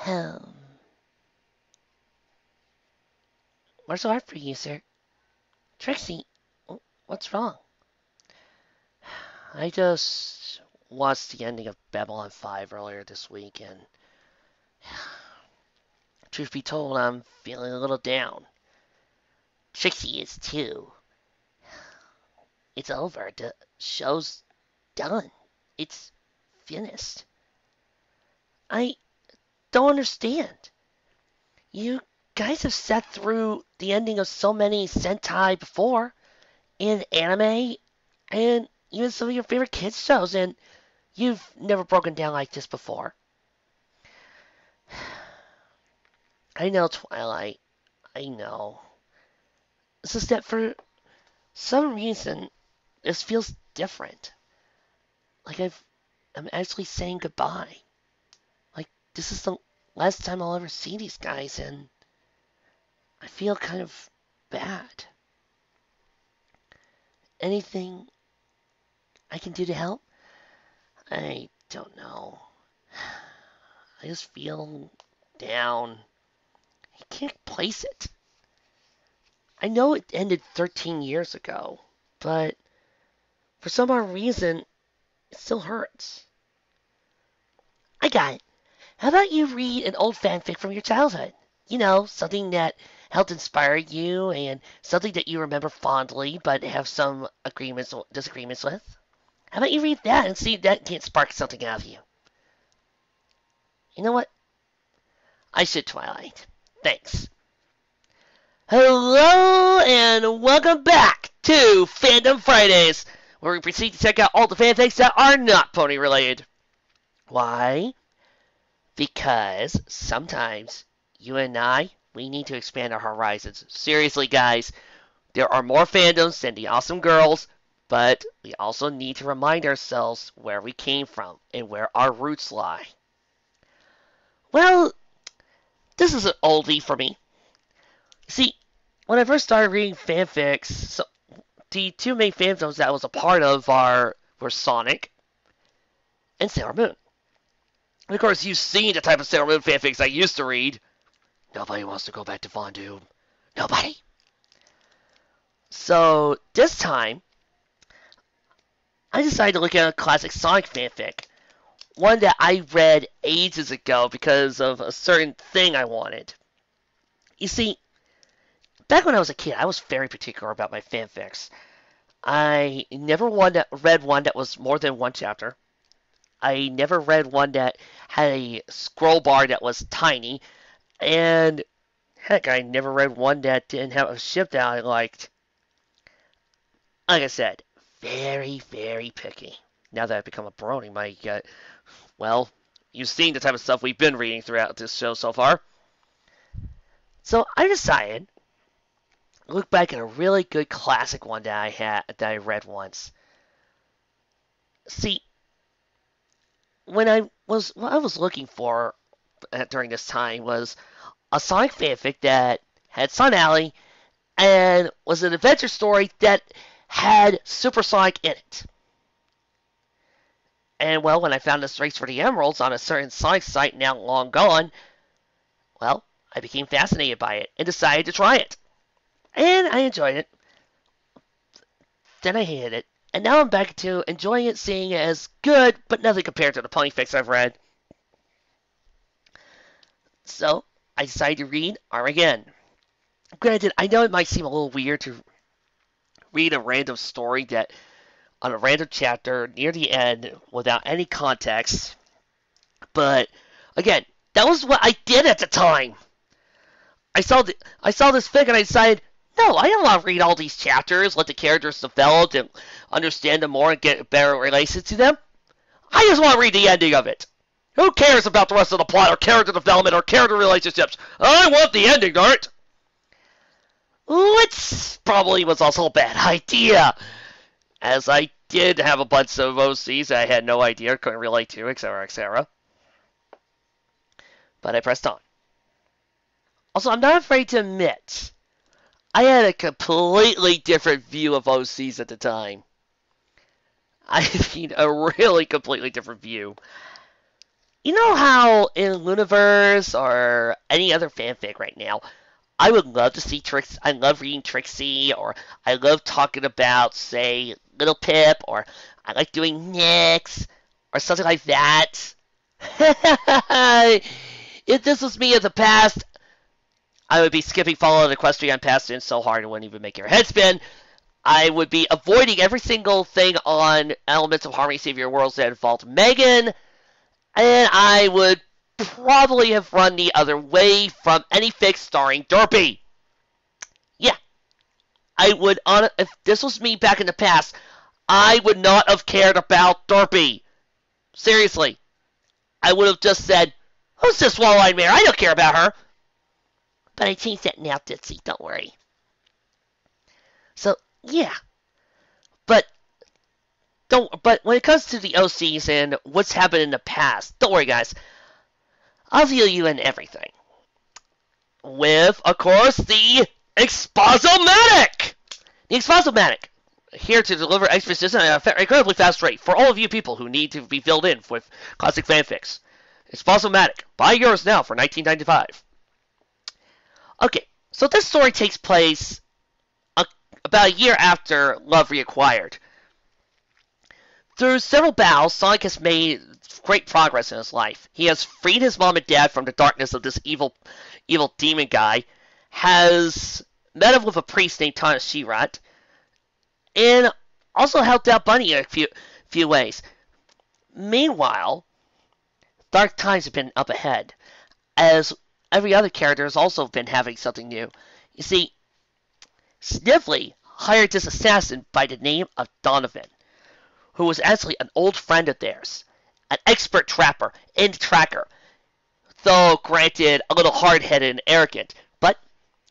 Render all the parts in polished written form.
Um, what's so hard for you, sir? Trixie, what's wrong? I just watched the ending of Babylon 5 earlier this week, and truth be told, I'm feeling a little down. Trixie is too. It's over. The show's done. It's finished. I don't understand. You guys have sat through the ending of so many Sentai before, in anime, and even some of your favorite kids shows, and you've never broken down like this before. I know, Twilight. I know. It's just that for some reason, this feels different. Like I'm actually saying goodbye. Like this is the last time I'll ever see these guys, and I feel kind of bad. Anything I can do to help? I don't know. I just feel down. I can't place it. I know it ended 13 years ago, but for some odd reason, it still hurts. I got it. How about you read an old fanfic from your childhood? You know, something that helped inspire you and something that you remember fondly but have some disagreements with? How about you read that and see if that can't spark something out of you? You know what? I should, Twilight. Thanks. Hello and welcome back to Fandom Fridays, where we proceed to check out all the fanfics that are not pony related. Why? Because sometimes you and I, we need to expand our horizons. Seriously, guys, there are more fandoms than the awesome girls, but we also need to remind ourselves where we came from and where our roots lie. Well, this is an oldie for me. See, when I first started reading fanfics, the two main fandoms that I was a part of were Sonic and Sailor Moon. And of course, you've seen the type of Sailor Moon fanfics I used to read. Nobody wants to go back to Von Doom. Nobody. So, this time, I decided to look at a classic Sonic fanfic. One that I read ages ago because of a certain thing I wanted. You see, back when I was a kid, I was very particular about my fanfics. I never read one that was more than one chapter. I never read one that had a scroll bar that was tiny. And, heck, I never read one that didn't have a ship that I liked. Like I said, very, very picky. Now that I've become a brony, well, you've seen the type of stuff we've been reading throughout this show so far. So I decided to look back at a really good classic one that I read once. See, what I was looking for during this time was a Sonic fanfic that had Sun Alley and was an adventure story that had Super Sonic in it. And, well, when I found this Race for the Emeralds on a certain Sonic site now long gone, well, I became fascinated by it and decided to try it. And I enjoyed it. Then I hated it. And now I'm back to enjoying it, seeing it as good, but nothing compared to the ponyfics I've read. So, I decided to read Armageddon. Granted, I know it might seem a little weird to read a random story that on a random chapter near the end without any context, but again, that was what I did at the time. I saw this fic and I decided, no, I don't want to read all these chapters, let the characters develop and understand them more and get a better relation to them. I just want to read the ending of it. Who cares about the rest of the plot or character development or character relationships? I want the ending, darn it! Which probably was also a bad idea, as I did have a bunch of OCs that I had no idea, couldn't relate to, etc., etc. But I pressed on. Also, I'm not afraid to admit, I had a completely different view of OCs at the time. I mean, a really completely different view. You know how in Luniverse or any other fanfic right now, I would love to see Trix. I love reading Trixie, or I love talking about, say, Little Pip, or I like doing Nyx, or something like that. If this was me in the past, I would be skipping follow the equestrian past in so hard it wouldn't even make your head spin. I would be avoiding every single thing on Elements of Harmony Save Your Worlds that involved Megan, and I would probably have run the other way from any fic starring Derpy. Yeah, I would, if this was me back in the past, I would not have cared about Derpy. Seriously. I would have just said, who's this wall-eyed mare? I don't care about her. But I changed that now, Ditzy, don't worry. So, yeah. But but when it comes to the OCs and what's happened in the past, don't worry, guys. I'll feel you in everything. With, of course, the Exposomatic! The Exposomatic, here to deliver exposition at an incredibly fast rate for all of you people who need to be filled in with classic fanfics. Exposomatic. Buy yours now for $19.95. Okay, so this story takes place about a year after Love Reacquired. Through several battles, Sonic has made great progress in his life. He has freed his mom and dad from the darkness of this evil demon guy, has met up with a priest named Tanashirat, and also helped out Bunny in a few ways. Meanwhile, dark times have been up ahead, as every other character has also been having something new. You see, Snively hired this assassin by the name of Donovan, who was actually an old friend of theirs, an expert trapper and tracker, though granted a little hard-headed and arrogant, but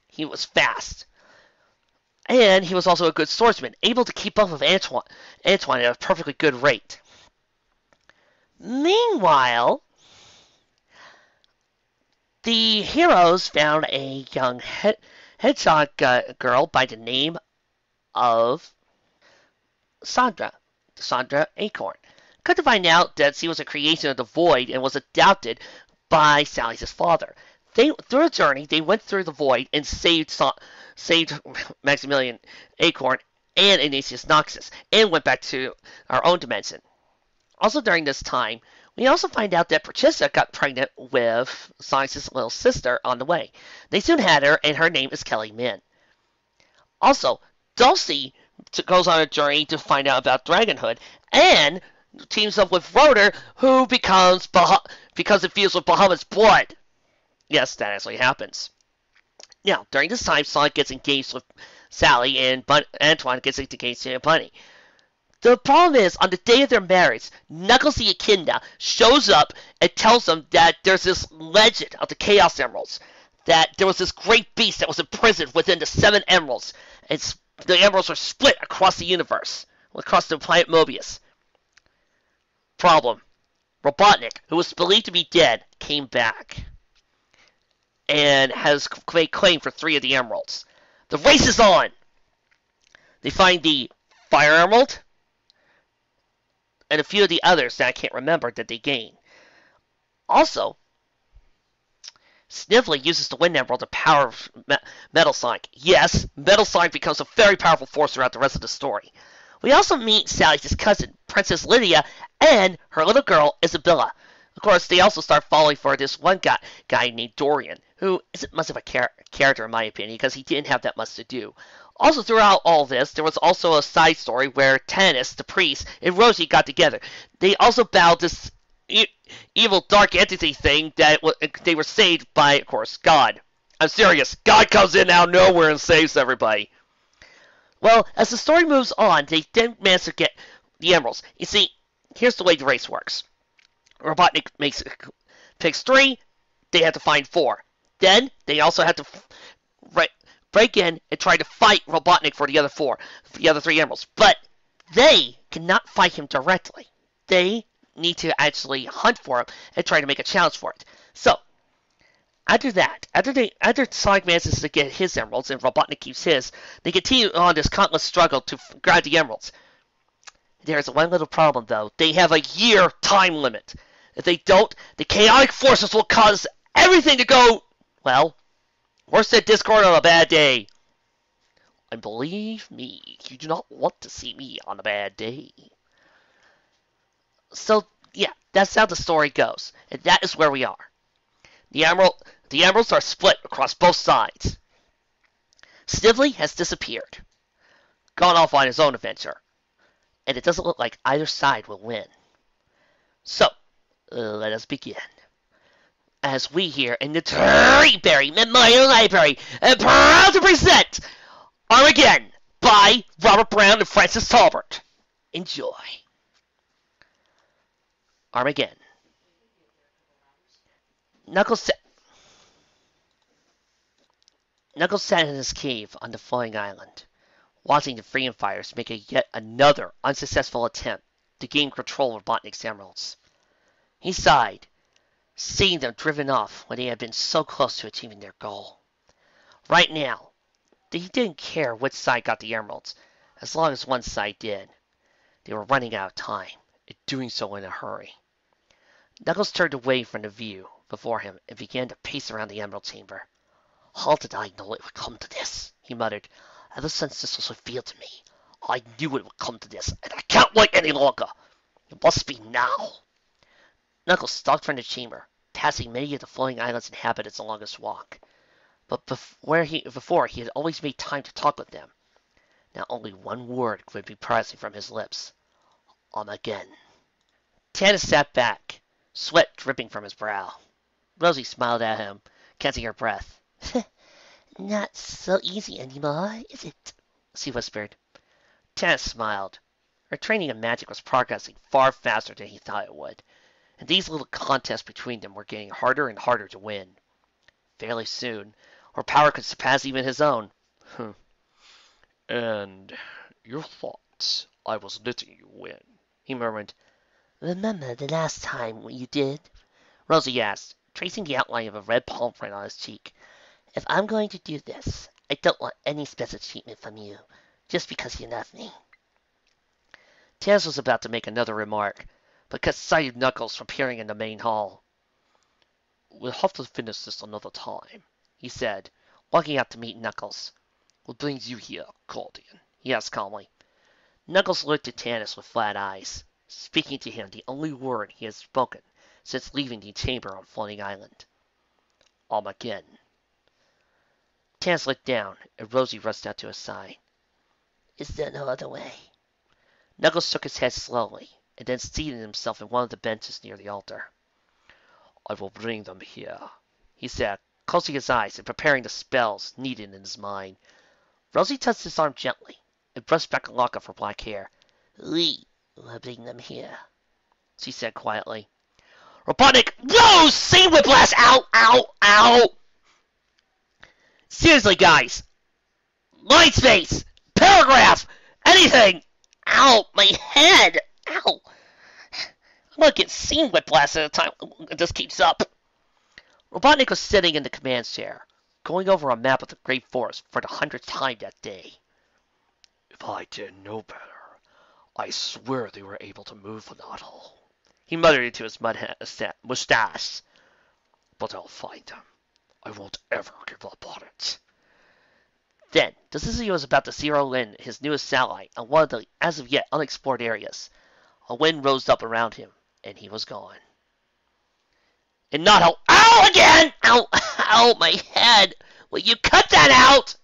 he was fast. And he was also a good swordsman, able to keep up with Antoine at a perfectly good rate. Meanwhile, the heroes found a young hedgehog girl by the name of Sandra Acorn. Come to find out that she was a creation of the Void and was adopted by Sally's father. Through a journey, they went through the Void and saved Maximilian Acorn and Ignatius Noxus, and went back to our own dimension. Also during this time, we also find out that Pachissa got pregnant with Sonic's little sister on the way. They soon had her, and her name is Kelly Min. Also, Dulcie goes on a journey to find out about Dragonhood, and teams up with Rotor, who becomes infused with Bahamut's blood. Yes, that actually happens. Now, during this time, Sonic gets engaged with Sally, and Antoine gets engaged to Bunny. The problem is, on the day of their marriage, Knuckles the Echidna shows up and tells them that there's this legend of the Chaos Emeralds, that there was this great beast that was imprisoned within the 7 emeralds, and the emeralds were split across the universe, across the planet Mobius. Problem. Robotnik, who was believed to be dead, came back and has made claim for 3 of the emeralds. The race is on! They find the Fire Emerald, and a few of the others that I can't remember that they gain. Also, Snively uses the Wind Emerald to power Metal Sonic. Yes, Metal Sonic becomes a very powerful force throughout the rest of the story. We also meet Sally's cousin, Princess Lydia, and her little girl, Isabella. Of course, they also start falling for this one guy named Dorian, who isn't much of a character in my opinion, because he didn't have that much to do. Also, throughout all this, there was also a side story where Tannis, the priest, and Rosie got together. They also battled this evil dark entity thing that they were saved by, of course, God. I'm serious. God comes in out of nowhere and saves everybody. Well, as the story moves on, they then manage to get the emeralds. You see, here's the way the race works. Robotnik picks 3, they have to find 4. Then, they also have to break in and try to fight Robotnik for the other 3 emeralds. But they cannot fight him directly. They need to actually hunt for him and try to make a challenge for it. So, after that, after Sonic manages to get his emeralds and Robotnik keeps his, they continue on this countless struggle to grab the emeralds. There's one little problem, though. They have a year time limit. If they don't, the chaotic forces will cause everything to go, well, worse than Discord on a bad day. And believe me, you do not want to see me on a bad day. So, yeah, that's how the story goes. And that is where we are. The emeralds are split across both sides. Snively has disappeared, gone off on his own adventure, and it doesn't look like either side will win. So, let us begin. As we here in the Treeberry Memorial Library are proud to present Armageddon by Robert Brown and Francis Talbot. Enjoy. Armageddon. Knuckles sat in his cave on the floating island, watching the freedom fighters make yet another unsuccessful attempt to gain control of Robotnik's emeralds. He sighed, seeing them driven off when they had been so close to achieving their goal. Right now, he didn't care which side got the emeralds, as long as one side did. They were running out of time, and doing so in a hurry. Knuckles turned away from the view before him and began to pace around the emerald chamber. How did I know it would come to this? He muttered. Ever since this was revealed to me, I knew it would come to this, and I can't wait any longer. It must be now. Knuckles stalked from the chamber, passing many of the floating island's inhabitants along his walk. But before he had always made time to talk with them. Now only one word would be pressing from his lips. Armageddon. Tana sat back, sweat dripping from his brow. Rosie smiled at him, catching her breath. Not so easy anymore, is it? She whispered. Tana smiled. Her training in magic was progressing far faster than he thought it would, and these little contests between them were getting harder and harder to win. Fairly soon, her power could surpass even his own. And your thoughts I was letting you win, he murmured. Remember the last time you did? Rosie asked, tracing the outline of a red palm print on his cheek. If I'm going to do this, I don't want any special treatment from you, just because you love me. Taz was about to make another remark, but cut sight of Knuckles from peering in the main hall. We'll have to finish this another time, he said, walking out to meet Knuckles. What brings you here, Claudian? He asked calmly. Knuckles looked at Tannis with flat eyes, speaking to him the only word he had spoken since leaving the chamber on Floating Island. Armageddon. Tannis looked down, and Rosie rushed out to his side. Is there no other way? Knuckles shook his head slowly, and then seated himself in one of the benches near the altar. I will bring them here, he said, closing his eyes and preparing the spells needed in his mind. Rosie touched his arm gently and brushed back a lock of her black hair. We will bring them here, she said quietly. Robotnik, no! Same whiplash! Ow! Ow! Ow! Seriously, guys! Line space! Paragraph! Anything! Ow! My head! Ow! I'm gonna get scene whiplash at a time if this keeps up. Robotnik was sitting in the command chair, going over a map of the Great Forest for the 100th time that day. If I didn't know better, I swear they were able to move the knot, he muttered into his mustache. But I'll find them. I won't ever give up on it. Then, just as he was about to zero in his newest satellite on one of the as of yet unexplored areas, a wind rose up around him, and he was gone. And not how. Ow again! Ow! Ow! My head! Will you cut that out?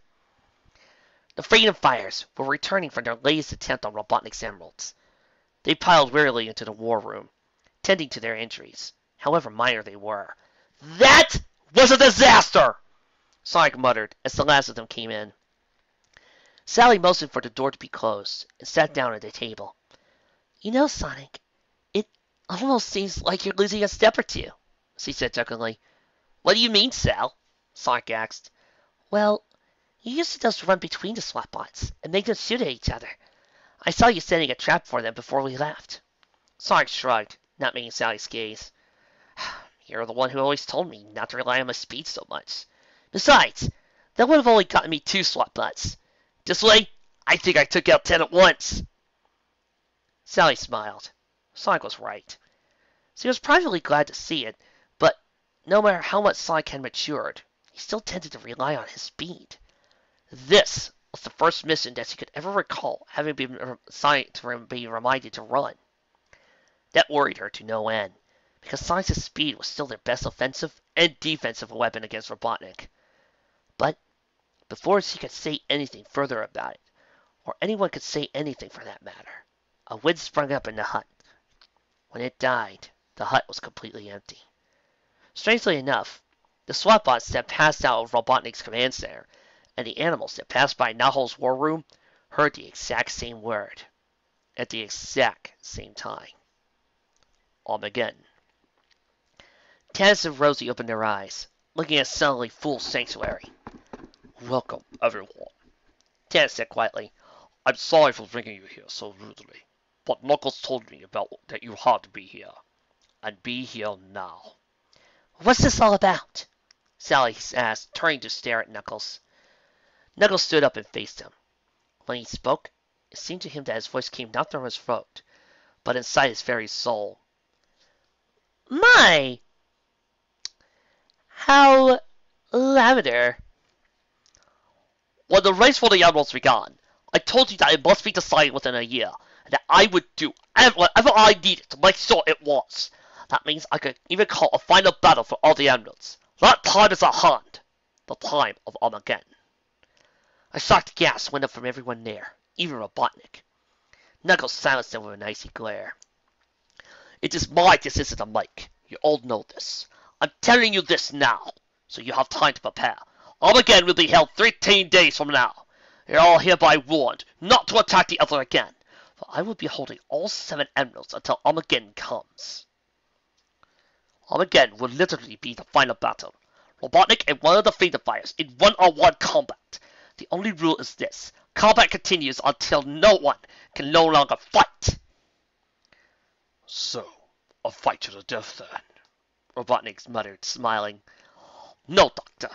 The freedom fighters were returning from their latest attempt on Robotnik's emeralds. They piled wearily into the war room, tending to their injuries, however minor they were. That was a disaster! Sonic muttered as the last of them came in. Sally motioned for the door to be closed and sat down at a table. You know, Sonic, it almost seems like you're losing a step or two, she said jokingly. What do you mean, Sal? Sonic asked. Well, you used to just run between the swap bots and make them shoot at each other. I saw you setting a trap for them before we left. Sonic shrugged, not meeting Sally's gaze. You're the one who always told me not to rely on my speed so much. Besides, that would have only gotten me 2 swap bots. This way, I think I took out 10 at once. Sally smiled. Sonic was right. So he was privately glad to see it, but no matter how much Sonic had matured, he still tended to rely on his speed. This was the first mission that he could ever recall having been Sonic to be reminded to run. That worried her to no end, because Sonic's speed was still their best offensive and defensive weapon against Robotnik. But before she could say anything further about it, or anyone could say anything for that matter, a wind sprung up in the hut. When it died, the hut was completely empty. Strangely enough, the SWAT bots that passed out of Robotnik's command center and the animals that passed by Naho's war room heard the exact same word at the exact same time. Armageddon. Taz and Rosie opened their eyes, looking at suddenly full sanctuary. Welcome, everyone, Taz said quietly. I'm sorry for bringing you here so rudely, but Knuckles told me about that you had to be here, and be here now. What's this all about? Sally asked, turning to stare at Knuckles. Knuckles stood up and faced him. When he spoke, it seemed to him that his voice came not from his throat, but inside his very soul. My! How lavender. When the race for the emeralds began, I told you that it must be decided within a year, and that I would do whatever I needed to make sure it was. That means I could even call a final battle for all the emeralds. That time is at hand. The time of Armageddon. A shocked gasp went up from everyone there, even Robotnik. Knuckles silenced them with an icy glare. It is my decision to make. You all know this. I'm telling you this now, so you have time to prepare. Armageddon will be held 13 days from now. You're all hereby warned not to attack the other again, for I will be holding all 7 emeralds until Armageddon comes. Armageddon will literally be the final battle. Robotnik and one of the Fate Fighters in one-on-one combat. The only rule is this. Combat continues until no one can no longer fight. So, a fight to the death then, Robotnik muttered, smiling. No, Doctor.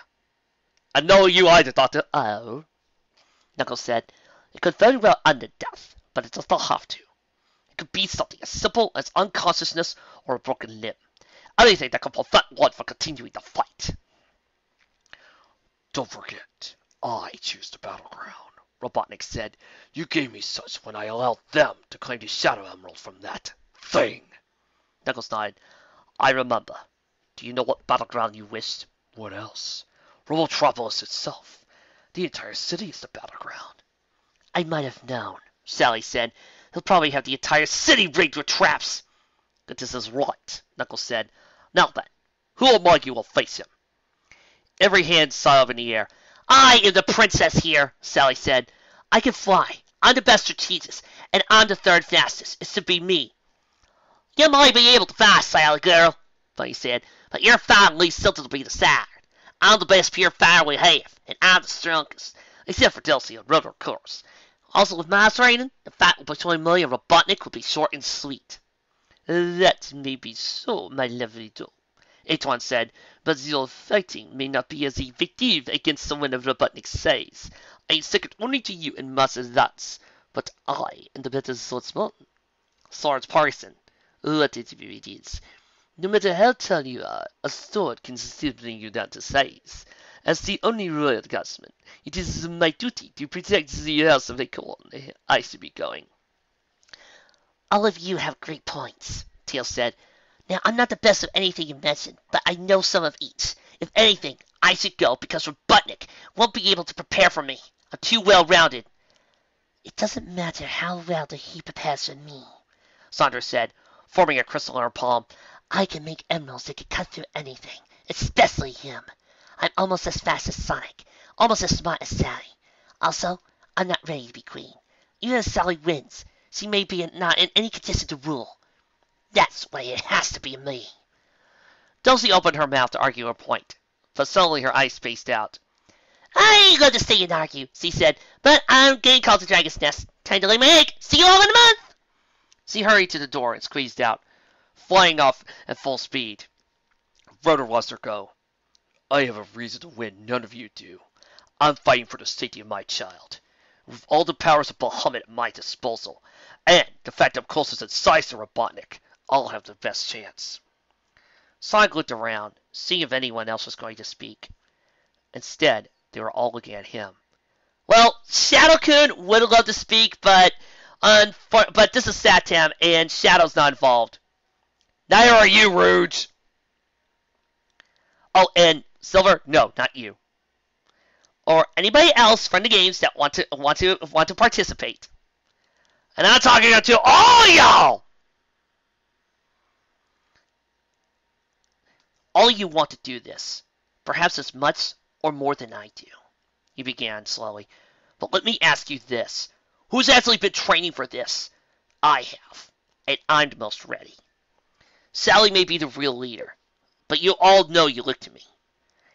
And no you either, Doctor. Oh, Knuckles said. It could very well end in death, but it does not have to. It could be something as simple as unconsciousness or a broken limb. Anything that can prevent one from continuing the fight. Don't forget, I choose the battleground, Robotnik said. You gave me such when I allowed them to claim the Shadow Emerald from that thing. Knuckles nodded. I remember. Do you know what battleground you wished? What else? Robotropolis itself. The entire city is the battleground. I might have known, Sally said. He'll probably have the entire city rigged with traps. But this is right, Knuckles said. Now then, who among you will face him? Every hand saw up in the air. I am the princess here, Sally said. I can fly. I'm the best strategist, and I'm the third fastest. It's to be me. You might be able to fly, Sally girl, Bunny said, but your fight leaves something to be desired. I'm the best pure fire we have, and I'm the strongest, except for Dulcie and Rubber, of course. Also, with my training, the fight between me and Robotnik will be short and sweet. That may be so, my lovely doll, Antoine said, but your fighting may not be as effective against someone of Robotnik's size. I am second only to you in martial arts, but I am the better swordsman. Sword Parson, whatever it is. No matter how tall you are, a sword can still bring you down to size. As the only royal guardsman, it is my duty to protect the house of Acorn. I should be going. All of you have great points, Tails said. Now, I'm not the best of anything you mentioned, but I know some of each. If anything, I should go because Robotnik won't be able to prepare for me. I'm too well-rounded. It doesn't matter how well he prepares for me, Sandra said, forming a crystal in her palm. I can make emeralds that can cut through anything, especially him. I'm almost as fast as Sonic, almost as smart as Sally. Also, I'm not ready to be queen. Even if Sally wins, she may be not in any condition to rule. That's why it has to be me. Dulcie opened her mouth to argue her point, but suddenly her eyes spaced out. I ain't going to stay and argue, she said, but I'm getting called to Dragon's Nest. Time to lay my egg. See you all in a month. She hurried to the door and squeezed out, flying off at full speed. Rotor wants her go. I have a reason to win none of you do. I'm fighting for the safety of my child. With all the powers of Bahamut at my disposal, and the fact I'm closest in size to Robotnik, I'll have the best chance. Sonic looked around, seeing if anyone else was going to speak. Instead, they were all looking at him. Well, Shadow-kun would have loved to speak, but this is Satam, and Shadow's not involved. Neither are you, Rouge. Oh, and Silver, no, not you. Or anybody else from the games that want to participate. And I'm talking to all y'all. All you want to do this, perhaps as much or more than I do. He began slowly. But let me ask you this. Who's actually been training for this? I have. And I'm the most ready. Sally may be the real leader. But you all know you look to me.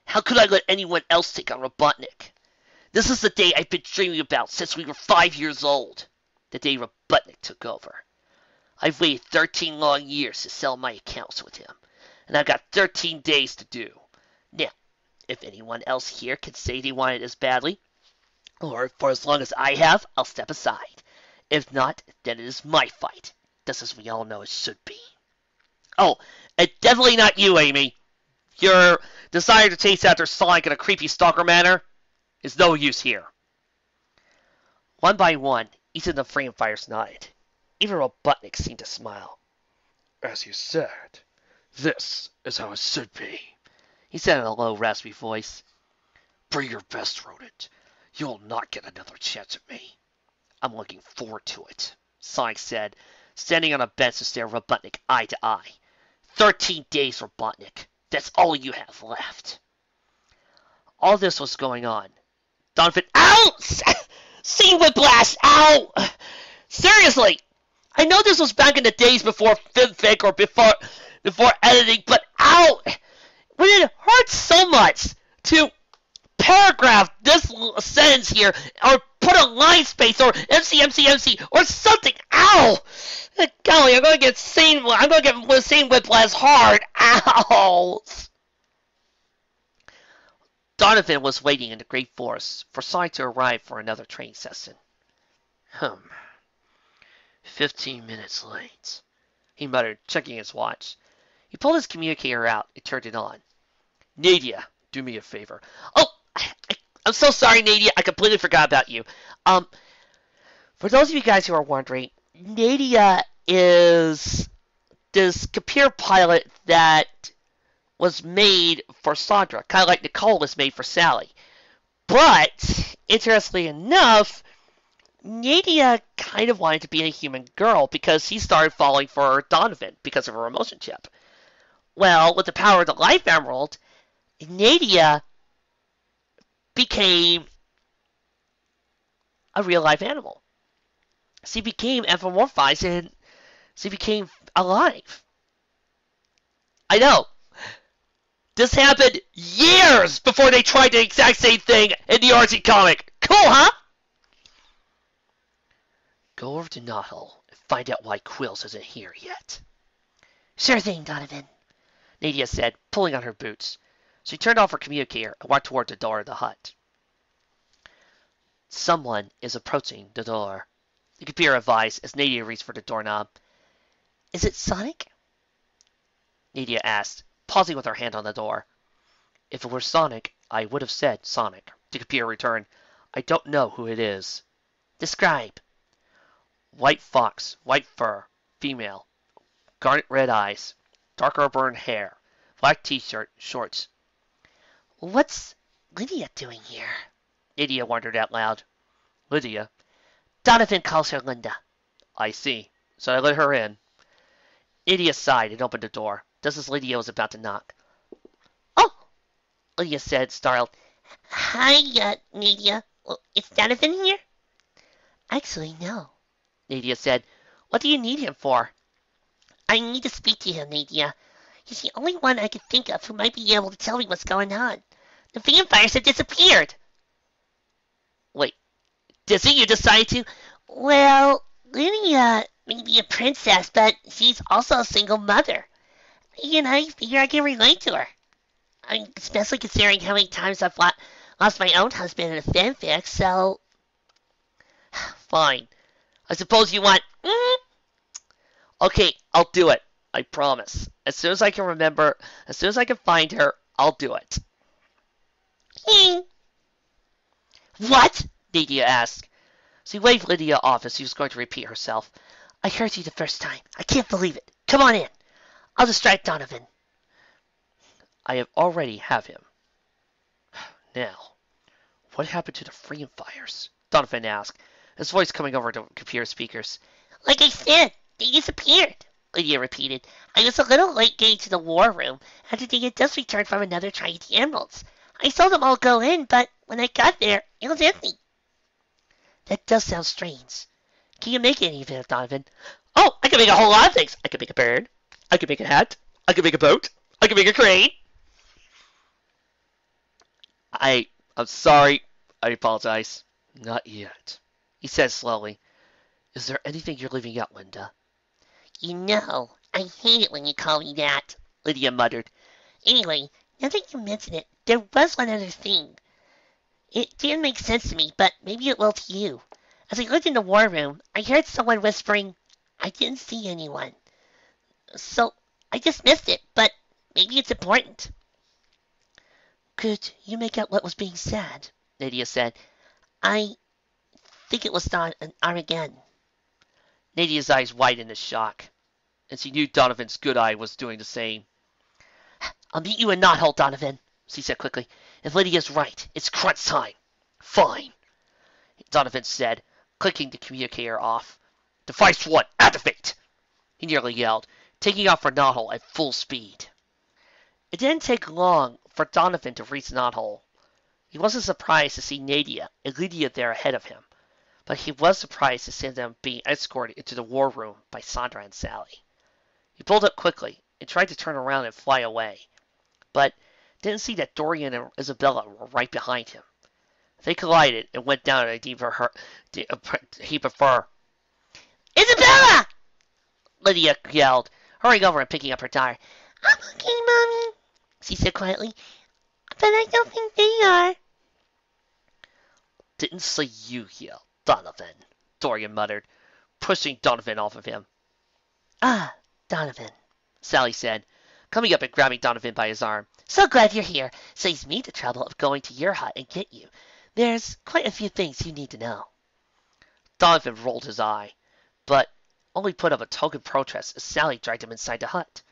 How could I let anyone else take on Robotnik? This is the day I've been dreaming about since we were 5 years old. The day Robotnik took over. I've waited 13 long years to sell my accounts with him. And I've got 13 days to do. Now, if anyone else here can say they want it as badly, or for as long as I have, I'll step aside. If not, then it is my fight, just as we all know it should be. Oh, and definitely not you, Amy. Your desire to chase after Sonic in a creepy stalker manner is no use here. One by one, each of the frame fighters nodded. Even Robotnik seemed to smile. As you said, this is how it should be, he said in a low, raspy voice. Bring your best, Rodent. You'll not get another chance at me. I'm looking forward to it, Sonic said, standing on a bench to stare Robotnik eye to eye. 13 days, Robotnik. That's all you have left. All this was going on. Donovan, ow! Scene whiplash, ow! Seriously, I know this was back in the days before FivFic or before editing, but ow! When it hurts so much to paragraph this sentence here, or put a line space, or MC, or something, ow! Golly, I'm gonna get scene whiplash hard, ow! Donovan was waiting in the great forest for Sonic to arrive for another training session. 15 minutes late, he muttered, checking his watch. He pulled his communicator out and turned it on. Nadia, do me a favor. Oh, I'm so sorry, Nadia. I completely forgot about you. For those of you guys who are wondering, Nadia is this computer pilot that was made for Sandra, kind of like Nicole was made for Sally. But, interestingly enough, Nadia kind of wanted to be a human girl because he started falling for Donovan because of her emotion chip. Well, with the power of the Life Emerald, Nadia became a real-life animal. She became anthropomorphized and she became alive. I know. This happened years before they tried the exact same thing in the RC comic. Cool, huh? Go over to Knothole and find out why Quills isn't here yet. Sure thing, Donovan, Nadia said, pulling on her boots. She turned off her communicator and walked toward the door of the hut. Someone is approaching the door, the computer advised as Nadia reached for the doorknob. Is it Sonic? Nadia asked, pausing with her hand on the door. If it were Sonic, I would have said Sonic. The computer returned. I don't know who it is. Describe. White fox, white fur, female, garnet red eyes, dark auburn hair, black t-shirt, shorts. What's Lydia doing here? Nadia wondered out loud. Lydia? Donovan calls her Linda. I see. So I let her in. Nadia sighed and opened the door, just as Lydia was about to knock. Oh! Lydia said, startled. Hi, Nadia. Is Donovan here? Actually, no. Nadia said, what do you need him for? I need to speak to him, Nadia. He's the only one I can think of who might be able to tell me what's going on. The vampires have disappeared. Wait, Dizzy, you decided to? Well, Lydia may be a princess, but she's also a single mother. And I figure I can relate to her. Especially considering how many times I've lost my own husband in a fanfic, so... Fine. I suppose you want... Okay, I'll do it. I promise. As soon as I can remember, as soon as I can find her, I'll do it. What? Nadia asked. She waved Lydia off as she was going to repeat herself. I heard you the first time. I can't believe it. Come on in. I'll distract Donovan. I have already have him. Now, what happened to the freedom fires? Donovan asked, his voice coming over the computer speakers. Like I said, they disappeared, Lydia repeated. I was a little late getting to the war room after they had just returned from another try at the emeralds. I saw them all go in, but when I got there, it was empty. That does sound strange. Can you make any of it, Donovan? Oh, I can make a whole lot of things. I can make a bird. I can make a hat. I can make a boat. I can make a crane. I'm sorry. I apologize. Not yet, he said slowly. Is there anything you're leaving out, Linda? You know, I hate it when you call me that, Lydia muttered. Anyway, now that you mention it, there was one other thing. It didn't make sense to me, but maybe it will to you. As I looked in the war room, I heard someone whispering, I didn't see anyone. So, I just missed it, but maybe it's important. Could you make out what was being said? Nadia said. I think it was done in Armageddon. Nadia's eyes widened in shock, and she knew Donovan's good eye was doing the same. I'll meet you in Knothole, Donovan, she said quickly. If Lydia's right, it's crunch time. Fine, Donovan said, clicking the communicator off. Device 1, activate! He nearly yelled, taking off for Knothole at full speed. It didn't take long for Donovan to reach Knothole. He wasn't surprised to see Nadia and Lydia there ahead of him, but he was surprised to see them being escorted into the war room by Sandra and Sally. He pulled up quickly and tried to turn around and fly away, but didn't see that Dorian and Isabella were right behind him. They collided and went down in a heap of fur. Isabella! Lydia yelled, hurrying over and picking up her daughter. I'm okay, Mommy, she said quietly, but I don't think they are. Didn't say you yell, Donovan, Dorian muttered, pushing Donovan off of him. Ah, Donovan, Sally said, coming up and grabbing Donovan by his arm. So glad you're here. Saves me the trouble of going to your hut and get you. There's quite a few things you need to know. Donovan rolled his eye, but only put up a token protest as Sally dragged him inside the hut.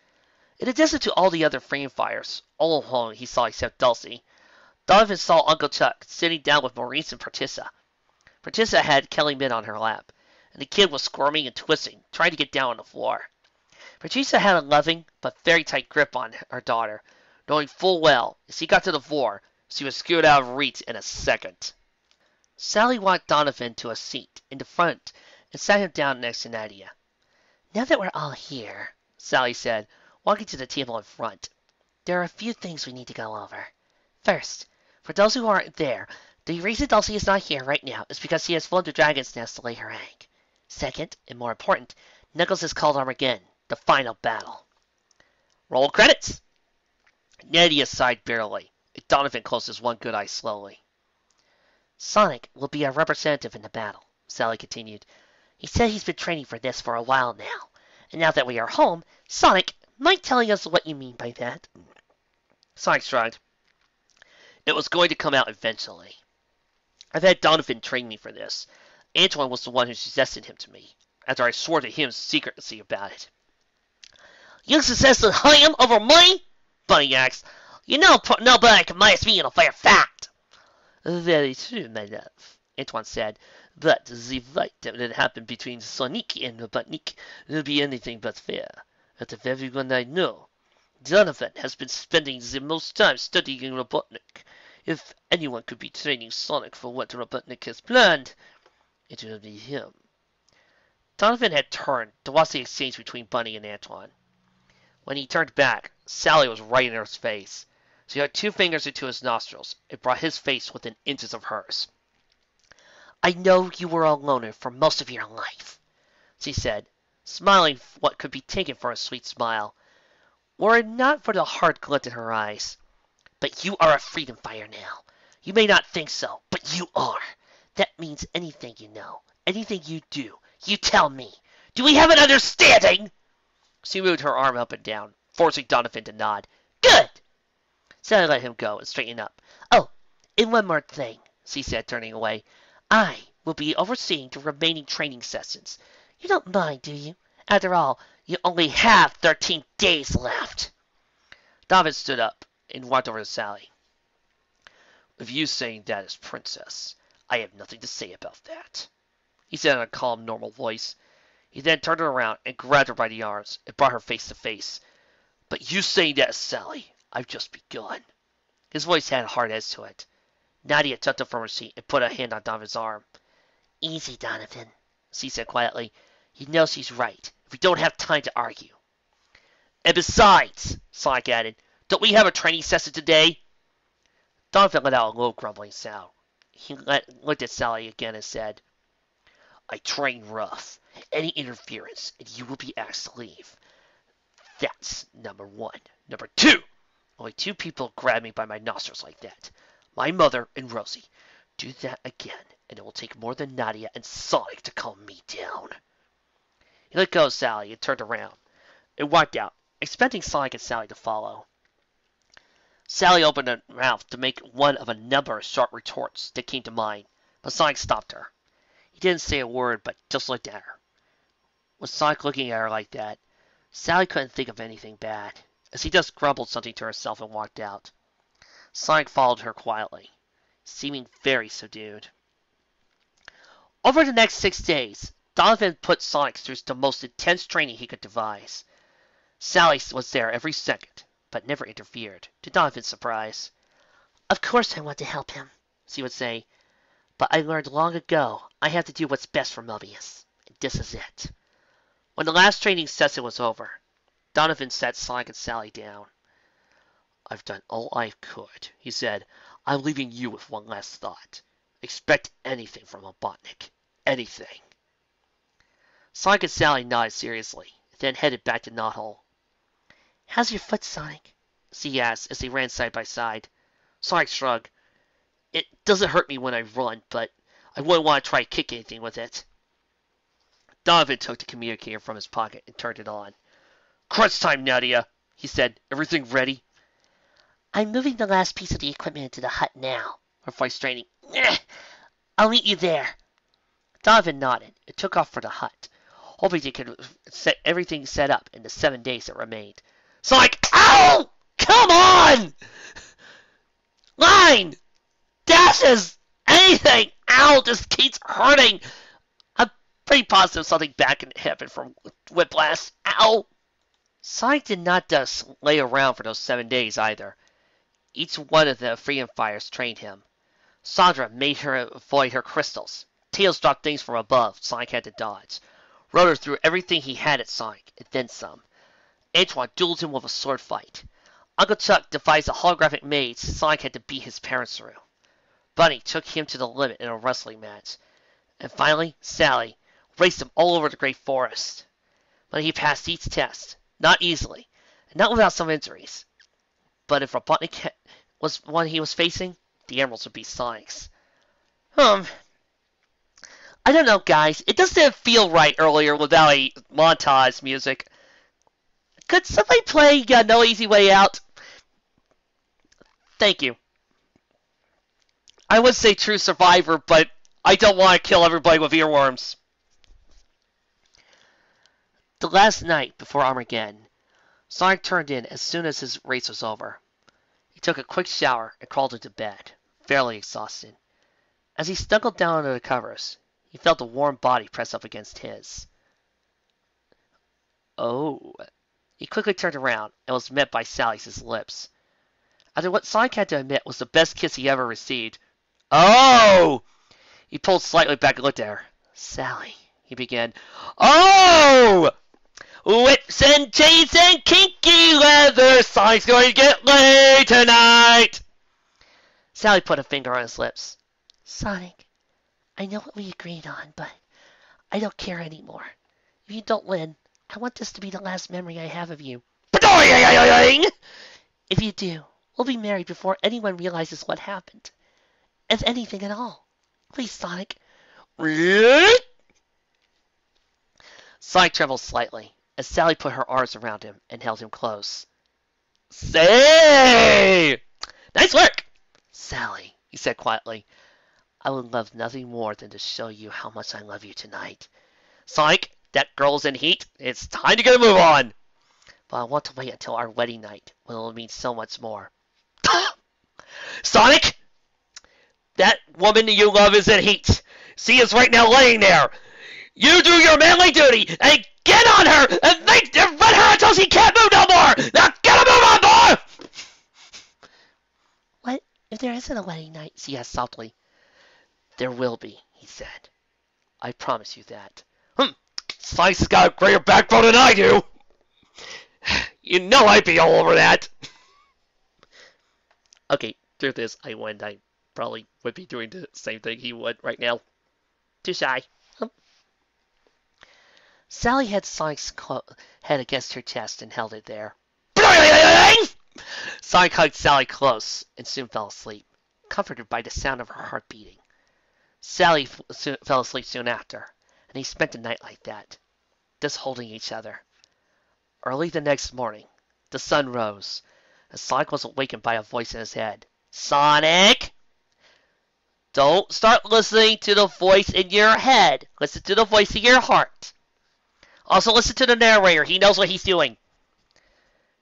In addition to all the other frame fires, all alone he saw except Dulcie, Donovan saw Uncle Chuck sitting down with Maurice and Partissa. Partissa had Kelly Min on her lap, and the kid was squirming and twisting, trying to get down on the floor. Partissa had a loving but very tight grip on her daughter, knowing full well as he got to the floor, she was scared out of reach in a second. Sally walked Donovan to a seat in the front and sat him down next to Nadia. Now that we're all here, Sally said, walking to the table in front, there are a few things we need to go over. First, for those who aren't there, the reason Dulcie is not here right now is because she has flown to Dragon's Nest to lay her egg. Second, and more important, Knuckles has called Armageddon, the final battle. Roll credits! Nadia sighed bitterly. Donovan closed his one good eye slowly. Sonic will be our representative in the battle, Sally continued. He said he's been training for this for a while now, and now that we are home, Sonic, mind telling us what you mean by that? Sonic shrugged. It was going to come out eventually. I've had Donovan train me for this. Antoine was the one who suggested him to me, after I swore to him secrecy about it. You suggested him over me? Bunny asked. You know nobody can match me in a fair fight. Very true, my love, Antoine said, but the fight that will happen between Sonic and Robotnik will be anything but fair. Out of everyone I know, Donovan has been spending the most time studying Robotnik. If anyone could be training Sonic for what Robotnik has planned, it will be him. Donovan had turned to watch the exchange between Bunny and Antoine. When he turned back, Sally was right in his face. She had 2 fingers into his nostrils and brought his face within inches of hers. I know you were a loner for most of your life, she said, smiling what could be taken for a sweet smile, were it not for the hard glint in her eyes. But you are a freedom fighter now. You may not think so, but you are. That means anything you know, anything you do, you tell me. Do we have an understanding? She moved her arm up and down, forcing Donovan to nod. Good! Sally let him go and straightened up. Oh, and one more thing, she said, turning away. I will be overseeing the remaining training sessions. You don't mind, do you? After all, you only have 13 days left. Donovan stood up and walked over to Sally. With you saying that as princess, I have nothing to say about that, he said in a calm, normal voice. He then turned her around and grabbed her by the arms and brought her face to face. But you saying that as Sally, I've just begun. His voice had a hard edge to it. Nadia tucked up from her seat and put a hand on Donovan's arm. Easy, Donovan, she said quietly. You know she's right. We don't have time to argue. And besides, Sonic added, don't we have a training session today? Donovan let out a low grumbling sound. He looked at Sally again and said, I train rough. Any interference and you will be asked to leave. That's number one. Number two, only two people grab me by my nostrils like that. My mother and Rosie. Do that again, and it will take more than Nadia and Sonic to calm me down. He let go of Sally and turned around and walked out, expecting Sonic and Sally to follow. Sally opened her mouth to make one of a number of sharp retorts that came to mind, but Sonic stopped her. He didn't say a word, but just looked at her. With Sonic looking at her like that, Sally couldn't think of anything bad, as he just grumbled something to herself and walked out. Sonic followed her quietly, seeming very subdued. Over the next 6 days, Donovan put Sonic through the most intense training he could devise. Sally was there every second, but never interfered, to Donovan's surprise. Of course I want to help him, she would say, but I learned long ago I have to do what's best for Mobius. And this is it. When the last training session was over, Donovan sat Sonic and Sally down. I've done all I could, he said. I'm leaving you with one last thought. Expect anything from Robotnik. Anything. Sonic and Sally nodded seriously, then headed back to Knothole. How's your foot, Sonic? She asked as they ran side by side. Sonic shrugged. It doesn't hurt me when I run, but I wouldn't want to try to kick anything with it. Donovan took the communicator from his pocket and turned it on. Crunch time, Nadia, he said. Everything ready? I'm moving the last piece of the equipment into the hut now, her voice straining. I'll meet you there. Donovan nodded and took off for the hut, hoping they could set everything set up in the 7 days that remained. Sonic, ow! Come on! Line! Dashes! Anything! Ow! This keeps hurting! I'm pretty positive something bad can happen from Whiplash. Ow! Sonic did not just lay around for those 7 days either. Each one of the freedom fighters trained him. Sandra made her avoid her crystals. Tails dropped things from above Sonic had to dodge. Rotor threw everything he had at Sonic, and then some. Antoine dueled him with a sword fight. Uncle Chuck devised a holographic maze Sonic had to beat his parents through. Bunny took him to the limit in a wrestling match. And finally, Sally raced him all over the great forest. But he passed each test, not easily, and not without some injuries. But if Robotnik was one he was facing, the emeralds would be Sonic's. I don't know, guys. It just didn't feel right earlier without a montage music. Could somebody play No Easy Way Out? Thank you. I would say True Survivor, but I don't want to kill everybody with earworms. The last night before Armageddon, Sonic turned in as soon as his race was over. He took a quick shower and crawled into bed, fairly exhausted. As he snuggled down under the covers, he felt a warm body press up against his. Oh. He quickly turned around and was met by Sally's lips. After what Sonic had to admit was the best kiss he ever received. Oh! He pulled slightly back and looked at her. Sally, he began. Oh! Whips and chains and kinky leather. Sonic's going to get laid tonight. Sally put a finger on his lips. Sonic, I know what we agreed on, but I don't care anymore. If you don't win, I want this to be the last memory I have of you. If you do, we'll be married before anyone realizes what happened. If anything at all. Please, Sonic. Sonic trembled slightly as Sally put her arms around him and held him close. Say! Nice work! Sally, he said quietly, I would love nothing more than to show you how much I love you tonight. Sonic, that girl's in heat. It's time to get a move on. But I want to wait until our wedding night, when it will mean so much more. Sonic! That woman you love is in heat. She is right now laying there. You do your manly duty and get on her and run her until she can't move no more. Now get a move on, boy! What if there isn't a wedding night? She asked softly. There will be, he said. I promise you that. Slice has got a greater backbone than I do. You know I'd be all over that. Okay, through this, I probably would be doing the same thing he would right now. Too shy. Sally had Sonic's head against her chest and held it there. Sonic hugged Sally close and soon fell asleep, comforted by the sound of her heart beating. Sally fell asleep soon after, and they spent the night like that, just holding each other. Early the next morning, the sun rose, and Sonic was awakened by a voice in his head. Sonic! Don't start listening to the voice in your head. Listen to the voice in your heart. Also listen to the narrator. He knows what he's doing.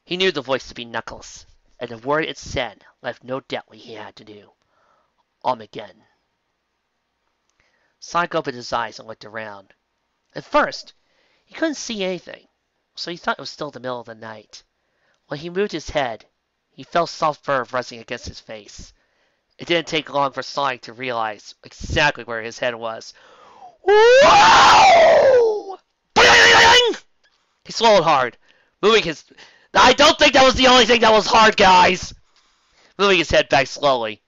He knew the voice to be Knuckles, and the word it said left no doubt what he had to do. Armageddon. Sonic opened his eyes and looked around. At first, he couldn't see anything, so he thought it was still the middle of the night. When he moved his head, he felt soft fur pressing against his face. It didn't take long for Sonic to realize exactly where his head was. Whoa! He swallowed hard, moving his... I don't think that was the only thing that was hard, guys! Moving his head back slowly.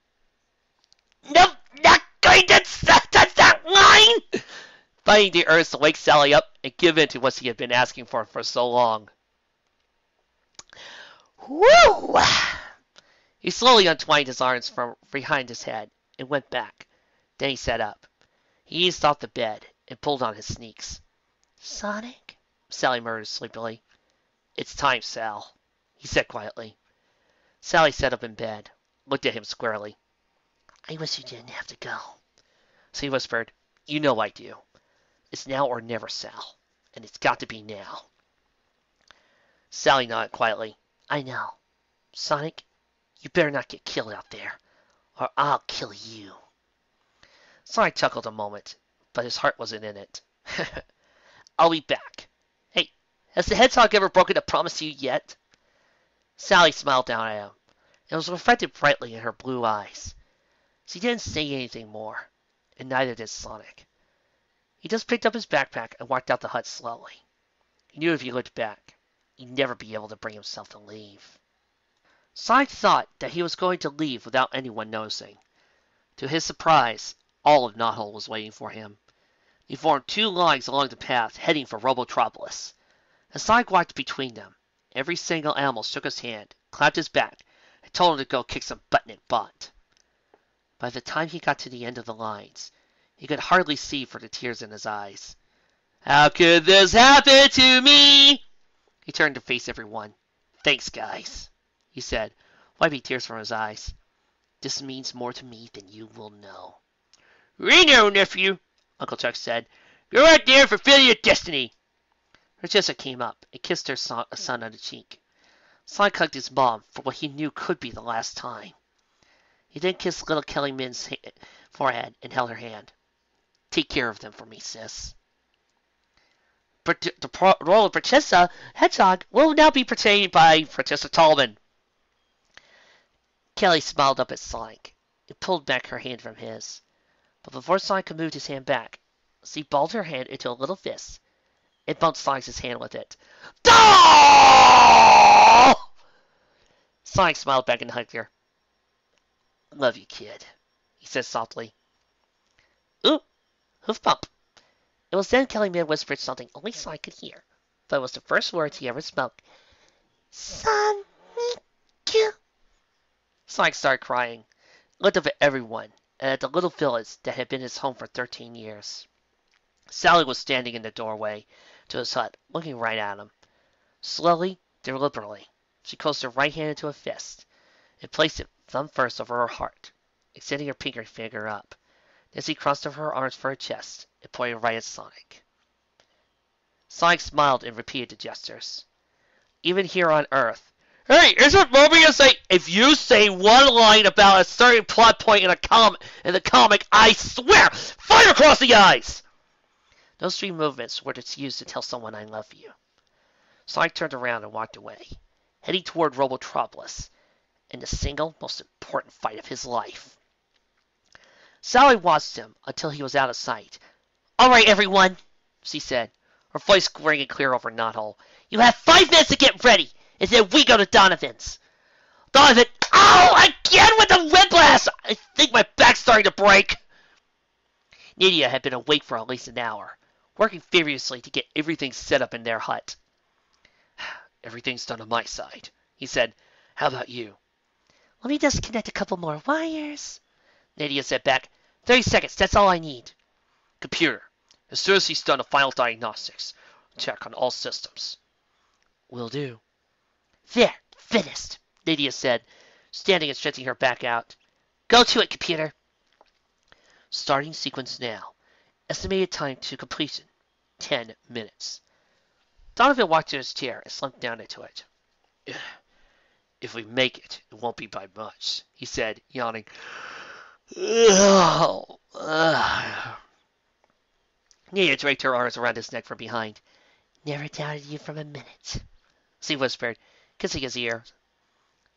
Nope, not going to touch that line! Finding the urge to wake Sally up and give in to what she had been asking for so long. Woo! He slowly untwined his arms from behind his head and went back. Then he sat up. He eased off the bed and pulled on his sneaks. Sonic? Sally murmured sleepily. It's time, Sal, he said quietly. Sally sat up in bed, looked at him squarely. I wish you didn't have to go. So he whispered, You know I do. It's now or never, Sal, and it's got to be now. Sally nodded quietly. I know. Sonic, you better not get killed out there, or I'll kill you. Sonic chuckled a moment, but his heart wasn't in it. I'll be back. Hey, has the Hedgehog ever broken a promise to you yet? Sally smiled down at him, and was reflected brightly in her blue eyes. She didn't say anything more, and neither did Sonic. He just picked up his backpack and walked out the hut slowly. He knew if he looked back, he'd never be able to bring himself to leave. Sonic thought that he was going to leave without anyone noticing. To his surprise, all of Knothole was waiting for him. They formed two lines along the path, heading for Robotropolis. As Sonic walked between them, every single animal shook his hand, clapped his back, and told him to go kick some butt-nick butt. By the time he got to the end of the lines, he could hardly see for the tears in his eyes. How could this happen to me? He turned to face everyone. Thanks, guys, he said, wiping tears from his eyes. This means more to me than you will know. We know, nephew, Uncle Chuck said. Go out there and fulfill your destiny. Regissa came up and kissed her son on the cheek. Sonic hugged his mom for what he knew could be the last time. He then kissed little Kelly Min's forehead and held her hand. Take care of them for me, sis. But the role of Regissa Hedgehog will now be portrayed by Regissa Tallman. Kelly smiled up at Sonic and pulled back her hand from his. But before Sonic could move his hand back, she balled her hand into a little fist and bumped Sonic's hand with it. Oh! Sonic smiled back and hugged her. Love you, kid, he said softly. Ooh, hoof bump. It was then Kelly Man whispered something only Sonic could hear, but it was the first words he ever spoke. Sonic. Sonic started crying, looked up at everyone, and at the little village that had been his home for 13 years. Sally was standing in the doorway, to his hut, looking right at him. Slowly, deliberately, she closed her right hand into a fist and placed it thumb first over her heart, extending her pinky finger up. Then she crossed over her arms for her chest and pointed right at Sonic. Sonic smiled and repeated the gestures. Even here on Earth. Hey, isn't Mobius say if you say one line about a certain plot point in the comic, I swear, fire across the eyes! Those three movements were to use to tell someone I love you. Sonic turned around and walked away, heading toward Robotropolis, in the single most important fight of his life. Sally watched him until he was out of sight. All right, everyone, she said, her voice ringing clear over Knothole. You have 5 minutes to get ready, and then we go to Donovan's. Donovan, ow, again with the whiplash! I think my back's starting to break. Nydia had been awake for at least an hour, working furiously to get everything set up in their hut. Everything's done on my side, he said. How about you? Let me just connect a couple more wires, Nydia said back. 30 seconds, that's all I need. Computer, as soon as he's done the final diagnostics, check on all systems. Will do. There, finished, Nydia said, standing and stretching her back out. Go to it, computer. Starting sequence now. Estimated time to completion, 10 minutes. Donovan walked to his chair and slumped down into it. If we make it, it won't be by much, he said, yawning. Nydia draped her arms around his neck from behind. Never doubted you from a minute, she whispered, kissing his ear.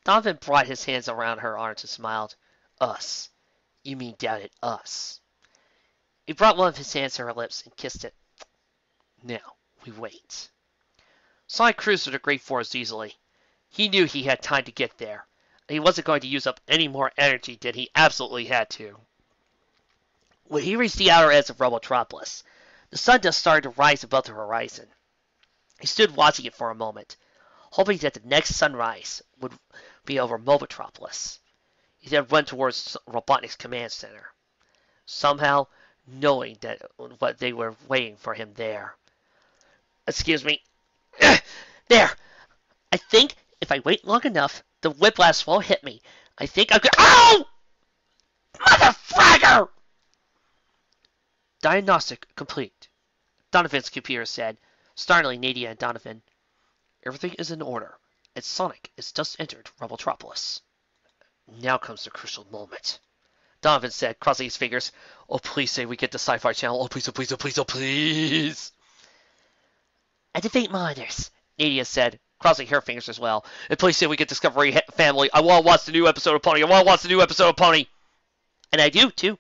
Donovan brought his hands around her arms and smiled. Us. You mean doubted us. He brought one of his hands to her lips and kissed it. Now, we wait. Sonic cruised through the Great Forest easily. He knew he had time to get there, and he wasn't going to use up any more energy than he absolutely had to. When he reached the outer edge of Robotropolis, the sun just started to rise above the horizon. He stood watching it for a moment, hoping that the next sunrise would be over Mobotropolis. He then went towards Robotnik's command center, somehow knowing that what they were waiting for him there. Excuse me. There! I think if I wait long enough, the whiplash won't hit me. I think I'm gonna— Ow! Motherfragger! Diagnostic complete, Donovan's computer said, startling Nydia and Donovan. Everything is in order, and Sonic has just entered Robotropolis. Now comes the crucial moment, Donovan said, crossing his fingers. Oh, please say we get the Sci-Fi Channel. Oh, please, oh, please, oh, please, oh, please. Activate monitors, Nydia said, crossing her fingers as well. And please say we get Discovery Family. I want to watch the new episode of Pony. I want to watch the new episode of Pony. And I do, too.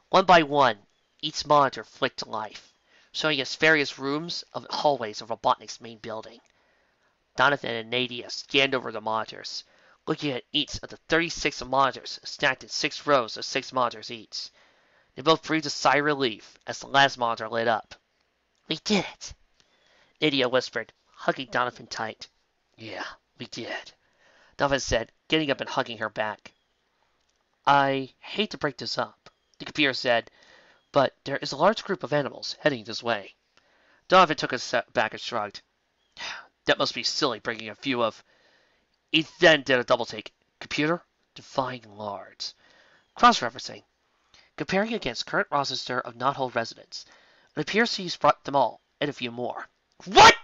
One by one, each monitor flicked to life, showing us various rooms and hallways of Robotnik's main building. Donovan and Nydia scanned over the monitors, looking at each of the 36 monitors stacked in 6 rows of 6 monitors each. They both breathed a sigh of relief as the last monitor lit up. We did it, Nydia whispered, hugging Donovan tight. Yeah, we did, Donovan said, getting up and hugging her back. I hate to break this up, the computer said, but there is a large group of animals heading this way. Donovan took a step back and shrugged. That must be silly bringing a few of— He then did a double take. Computer, define large. Cross-referencing. Comparing against current roster of Knothole residents, it appears he's brought them all, and a few more. What?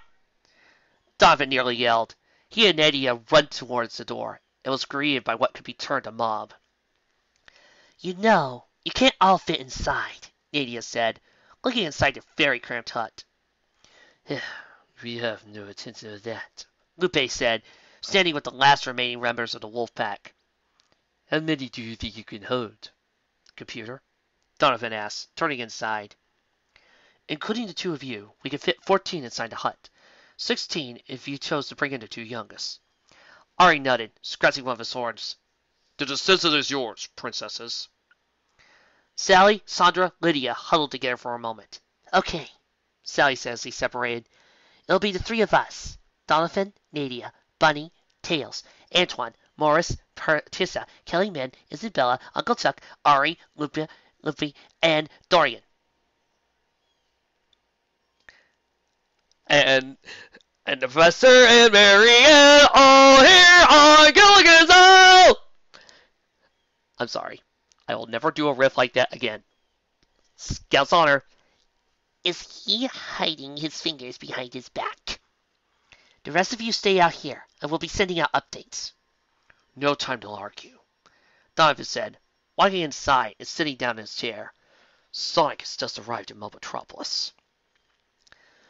Donovan nearly yelled. He and Nydia run towards the door, and was greeted by what could be termed a mob. You know, you can't all fit inside, Nydia said, looking inside the very cramped hut. We have no attention to that, Lupe said, standing with the last remaining members of the wolf pack. How many do you think you can hold? Computer? Donovan asked, turning inside. Including the 2 of you, we can fit 14 inside the hut. 16 if you chose to bring in the 2 youngest. Ari nodded, scratching one of his horns. The decision is yours, princesses. Sally, Sandra, Lydia huddled together for a moment. Okay, Sally said as they separated. It'll be the 3 of us. Donovan, Nydia, Bunny, Tails, Antoine, Morris, Tissa, Kelly Min, Isabella, Uncle Chuck, Ari, Lupe, and Dorian. And the Professor and Mary Ann all here on Gilligan's Island! I'm sorry. I will never do a riff like that again. Scout's honor. Is he hiding his fingers behind his back? The rest of you stay out here, and we'll be sending out updates. No time to argue, Donovan said, walking inside and sitting down in his chair. Sonic has just arrived in Mobotropolis.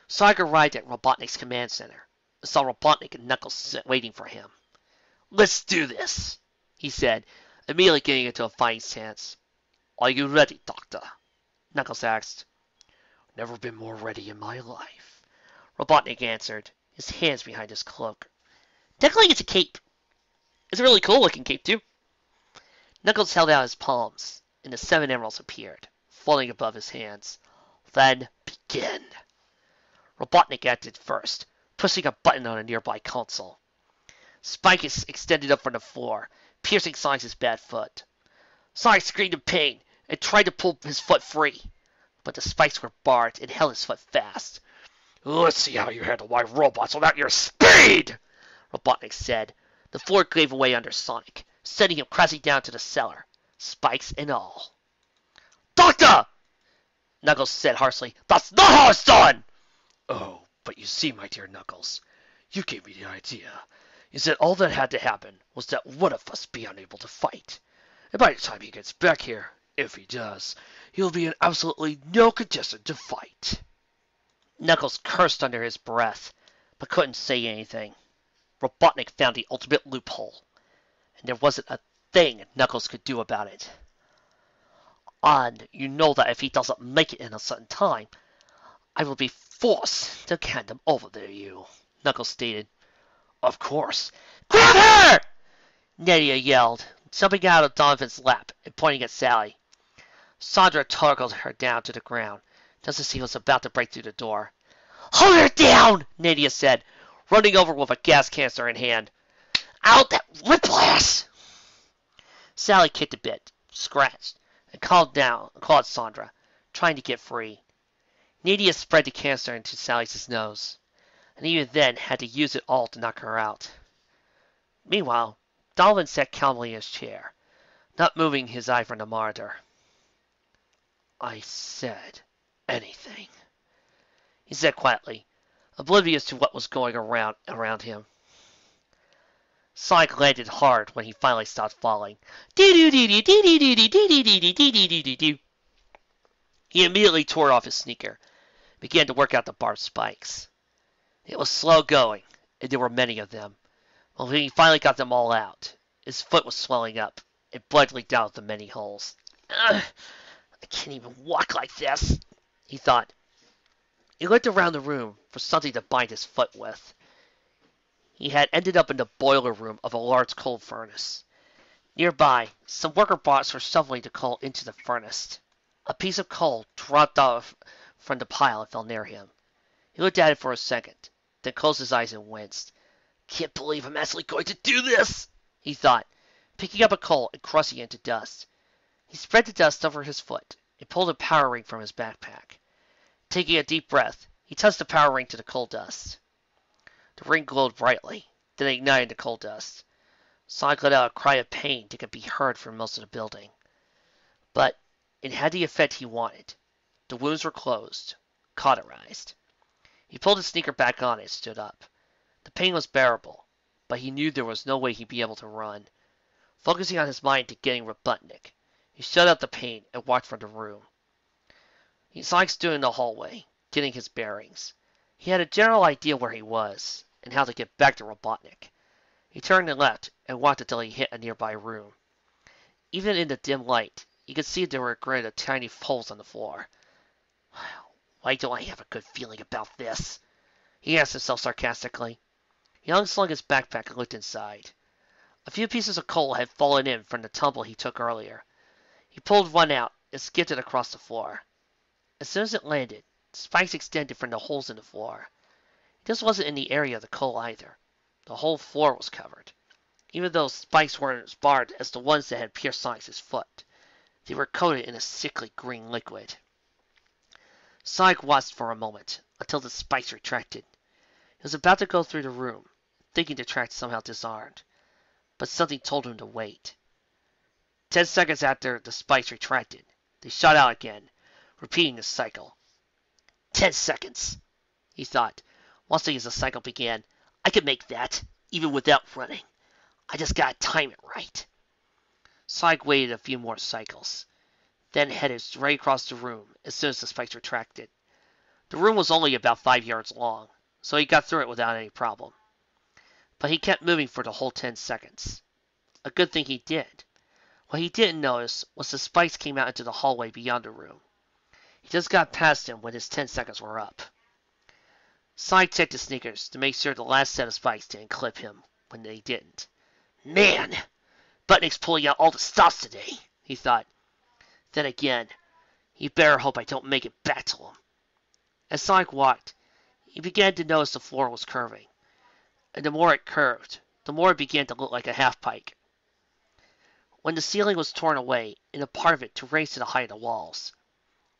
Sonic arrived at Robotnik's command center and saw Robotnik and Knuckles waiting for him. Let's do this, he said, immediately getting into a fighting stance. Are you ready, Doctor? Knuckles asked. Never been more ready in my life, Robotnik answered, his hands behind his cloak. Technically, it's a cape. It's a really cool looking cape, too. Knuckles held out his palms, and the 7 emeralds appeared, floating above his hands. Then begin. Robotnik acted first, pushing a button on a nearby console. Spikes extended up from the floor, piercing Sonic's bad foot. Sonic screamed in pain and tried to pull his foot free, but the spikes were barred and held his foot fast. Let's see how you handle my robots without your speed, Robotnik said. The floor gave away under Sonic, sending him crashing down to the cellar, spikes and all. Doctor! Knuckles said harshly. That's not how it's done! Oh, but you see, my dear Knuckles, you gave me the idea. You said all that had to happen was that one of us be unable to fight. And by the time he gets back here, if he does, he'll be in absolutely no condition to fight. Knuckles cursed under his breath, but couldn't say anything. Robotnik found the ultimate loophole, and there wasn't a thing Knuckles could do about it. And you know that if he doesn't make it in a certain time, I will be forced to hand him over to you, Knuckles stated. Of course. Grab her! Nadia yelled, jumping out of Donovan's lap and pointing at Sally. Sandra toggled her down to the ground, just as he was about to break through the door. Hold her down, Nadia said, running over with a gas canister in hand. Out that whiplash! Sally kicked a bit, scratched, and called Sandra, trying to get free. Nadia spread the canister into Sally's nose, and even then had to use it all to knock her out. Meanwhile, Donovan sat calmly in his chair, not moving his eye from the monitor. I said anything, he said quietly, oblivious to what was going around him. Sonic landed hard when he finally stopped falling. He immediately tore off his sneaker, began to work out the barbed spikes. It was slow going, and there were many of them. But when he finally got them all out, his foot was swelling up, and blood leaked out of the many holes. Ugh, I can't even walk like this, he thought. He looked around the room for something to bind his foot with. He had ended up in the boiler room of a large coal furnace. Nearby, some worker bots were shoveling the coal into the furnace. A piece of coal dropped off from the pile and fell near him. He looked at it for a second, then closed his eyes and winced. Can't believe I'm actually going to do this, he thought, picking up a coal and crushing it into dust. He spread the dust over his foot and pulled a power ring from his backpack. Taking a deep breath, he touched the power ring to the coal dust. The ring glowed brightly, then ignited the coal dust. Sonic let out a cry of pain that could be heard from most of the building. But it had the effect he wanted. The wounds were closed, cauterized. He pulled his sneaker back on and stood up. The pain was bearable, but he knew there was no way he'd be able to run. Focusing on his mind to getting Robotnik, he shut out the pain and walked from the room. Sonic stood in the hallway, getting his bearings. He had a general idea where he was, and how to get back to Robotnik. He turned and left, and walked until he hit a nearby room. Even in the dim light, he could see there were a grid of tiny holes on the floor. Why do I have a good feeling about this? He asked himself sarcastically. He unslung his backpack and looked inside. A few pieces of coal had fallen in from the tumble he took earlier. He pulled one out and skipped it across the floor. As soon as it landed, spikes extended from the holes in the floor. This wasn't in the area of the coal either. The whole floor was covered. Even though spikes weren't as barbed as the ones that had pierced Sonic's foot, they were coated in a sickly green liquid. Sonic watched for a moment, until the spikes retracted, He was about to go through the room, thinking the track somehow disarmed, but something told him to wait. 10 seconds after the spikes retracted, they shot out again, repeating the cycle. 10 seconds, he thought. Once the cycle began, I could make that, even without running. I just gotta time it right. Sonic waited a few more cycles, then headed straight across the room as soon as the spikes retracted. The room was only about 5 yards long, so he got through it without any problem. But he kept moving for the whole 10 seconds. A good thing he did. What he didn't notice was the spikes came out into the hallway beyond the room. He just got past him when his 10 seconds were up. Sonic checked his sneakers to make sure the last set of spikes didn't clip him when they didn't. Man! Robotnik's pulling out all the stops today, he thought. Then again, he better hope I don't make it back to him. As Sonic walked, he began to notice the floor was curving. And the more it curved, the more it began to look like a half-pike. When the ceiling was torn away, and a part of it to raise to the height of the walls.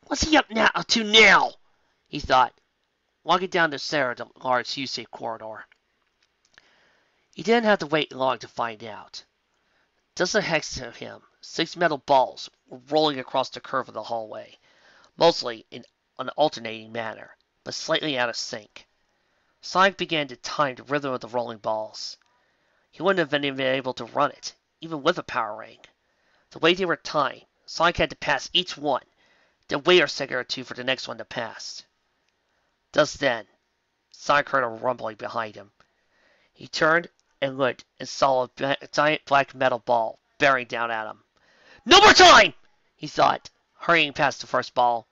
What's he up to now? He thought, walking down the stair of the large U-shaped corridor. He didn't have to wait long to find out. Just next to him, 6 metal balls were rolling across the curve of the hallway, mostly in an alternating manner, but slightly out of sync. Sonic began to time the rhythm of the rolling balls. He wouldn't have been even able to run it, even with a power ring. The way they were timed, Sonic had to pass each one, then wait a second or two for the next one to pass. Just then, Sonic heard a rumbling behind him. He turned and looked and saw a giant black metal ball bearing down at him. No more time! He thought, hurrying past the first ball.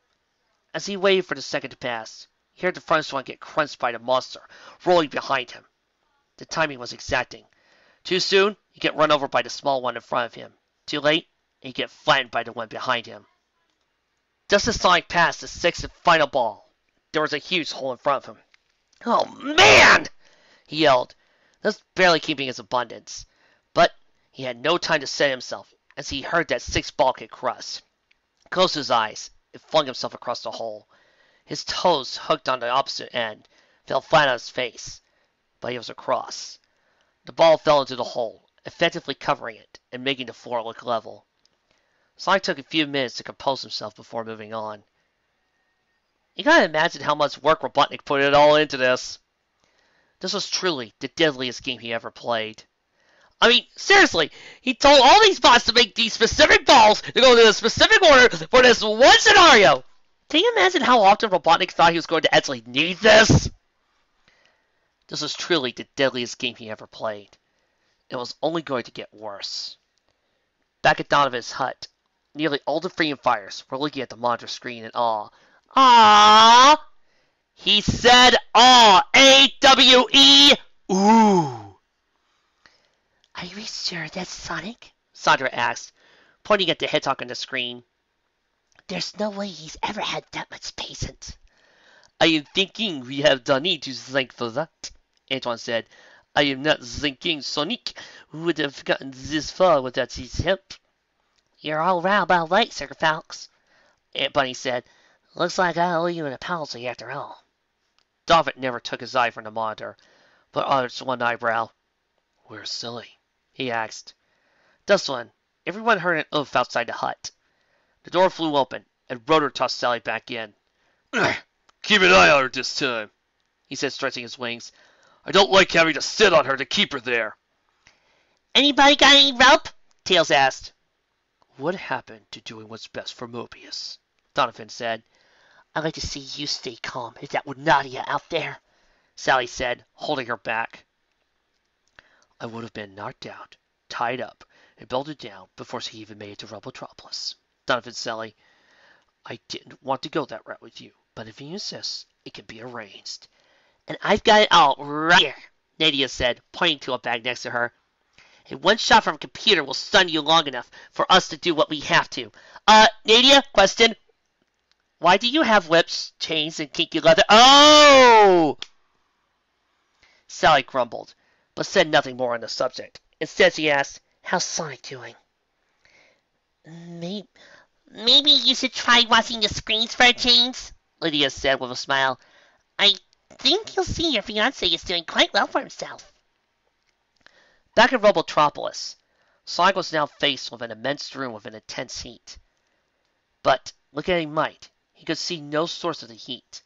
As he waited for the second to pass, he heard the first one get crunched by the monster rolling behind him. The timing was exacting. Too soon, he'd get run over by the small one in front of him. Too late, he'd get flattened by the one behind him. Just as Sonic passed the sixth and final ball, there was a huge hole in front of him. Oh man! He yelled, thus barely keeping his abundance. But he had no time to set himself as he heard that sixth ball get crushed. He closed his eyes and flung himself across the hole. His toes hooked on the opposite end, fell flat on his face, but he was across. The ball fell into the hole, effectively covering it and making the floor look level. Sonic took a few minutes to compose himself before moving on. You gotta imagine how much work Robotnik put it all into this. This was truly the deadliest game he ever played. I mean, seriously, he told all these bots to make these specific balls to go in a specific order for this one scenario. Can you imagine how often Robotnik thought he was going to actually need this? This was truly the deadliest game he ever played. It was only going to get worse. Back at Donovan's hut, nearly all the freedom fighters were looking at the monitor screen in awe. Aww! He said awe! A-W-E! Ooh! Are you sure that's Sonic? Sandra asked, pointing at the hedgehog on the screen. There's no way he's ever had that much patience. I am thinking we have Donnie to thank for that, Antoine said. I am not thanking Sonic, who would have gotten this far without his help. You're all round about right, Sir Falx, Aunt Bunny said. Looks like I owe you an apology after all. Donovan never took his eye from the monitor, but arched one eyebrow. Where's Silly? He asked. This one, everyone heard an oof outside the hut. The door flew open, and Rotor tossed Sally back in. Keep an eye on her this time, he said, stretching his wings. I don't like having to sit on her to keep her there. Anybody got any rope? Tails asked. What happened to doing what's best for Mobius? Donovan said. I'd like to see you stay calm if that were Nadia out there, Sally said, holding her back. I would have been knocked out, tied up, and belted down before she even made it to Robotropolis, Donovan Sally. I didn't want to go that route with you, but if you insist, it can be arranged. And I've got it all right here, Nadia said, pointing to a bag next to her. And one shot from a computer will stun you long enough for us to do what we have to. Nadia, question. Why do you have whips, chains, and kinky leather? Oh! Sally grumbled, but said nothing more on the subject. Instead, she asked, how's Sonic doing? Maybe you should try watching the screens for a change, Lydia said with a smile. I think you'll see your fiance is doing quite well for himself. Back in Robotropolis, Sonic was now faced with an immense room with an intense heat. But, look as he might, he could see no source of the heat.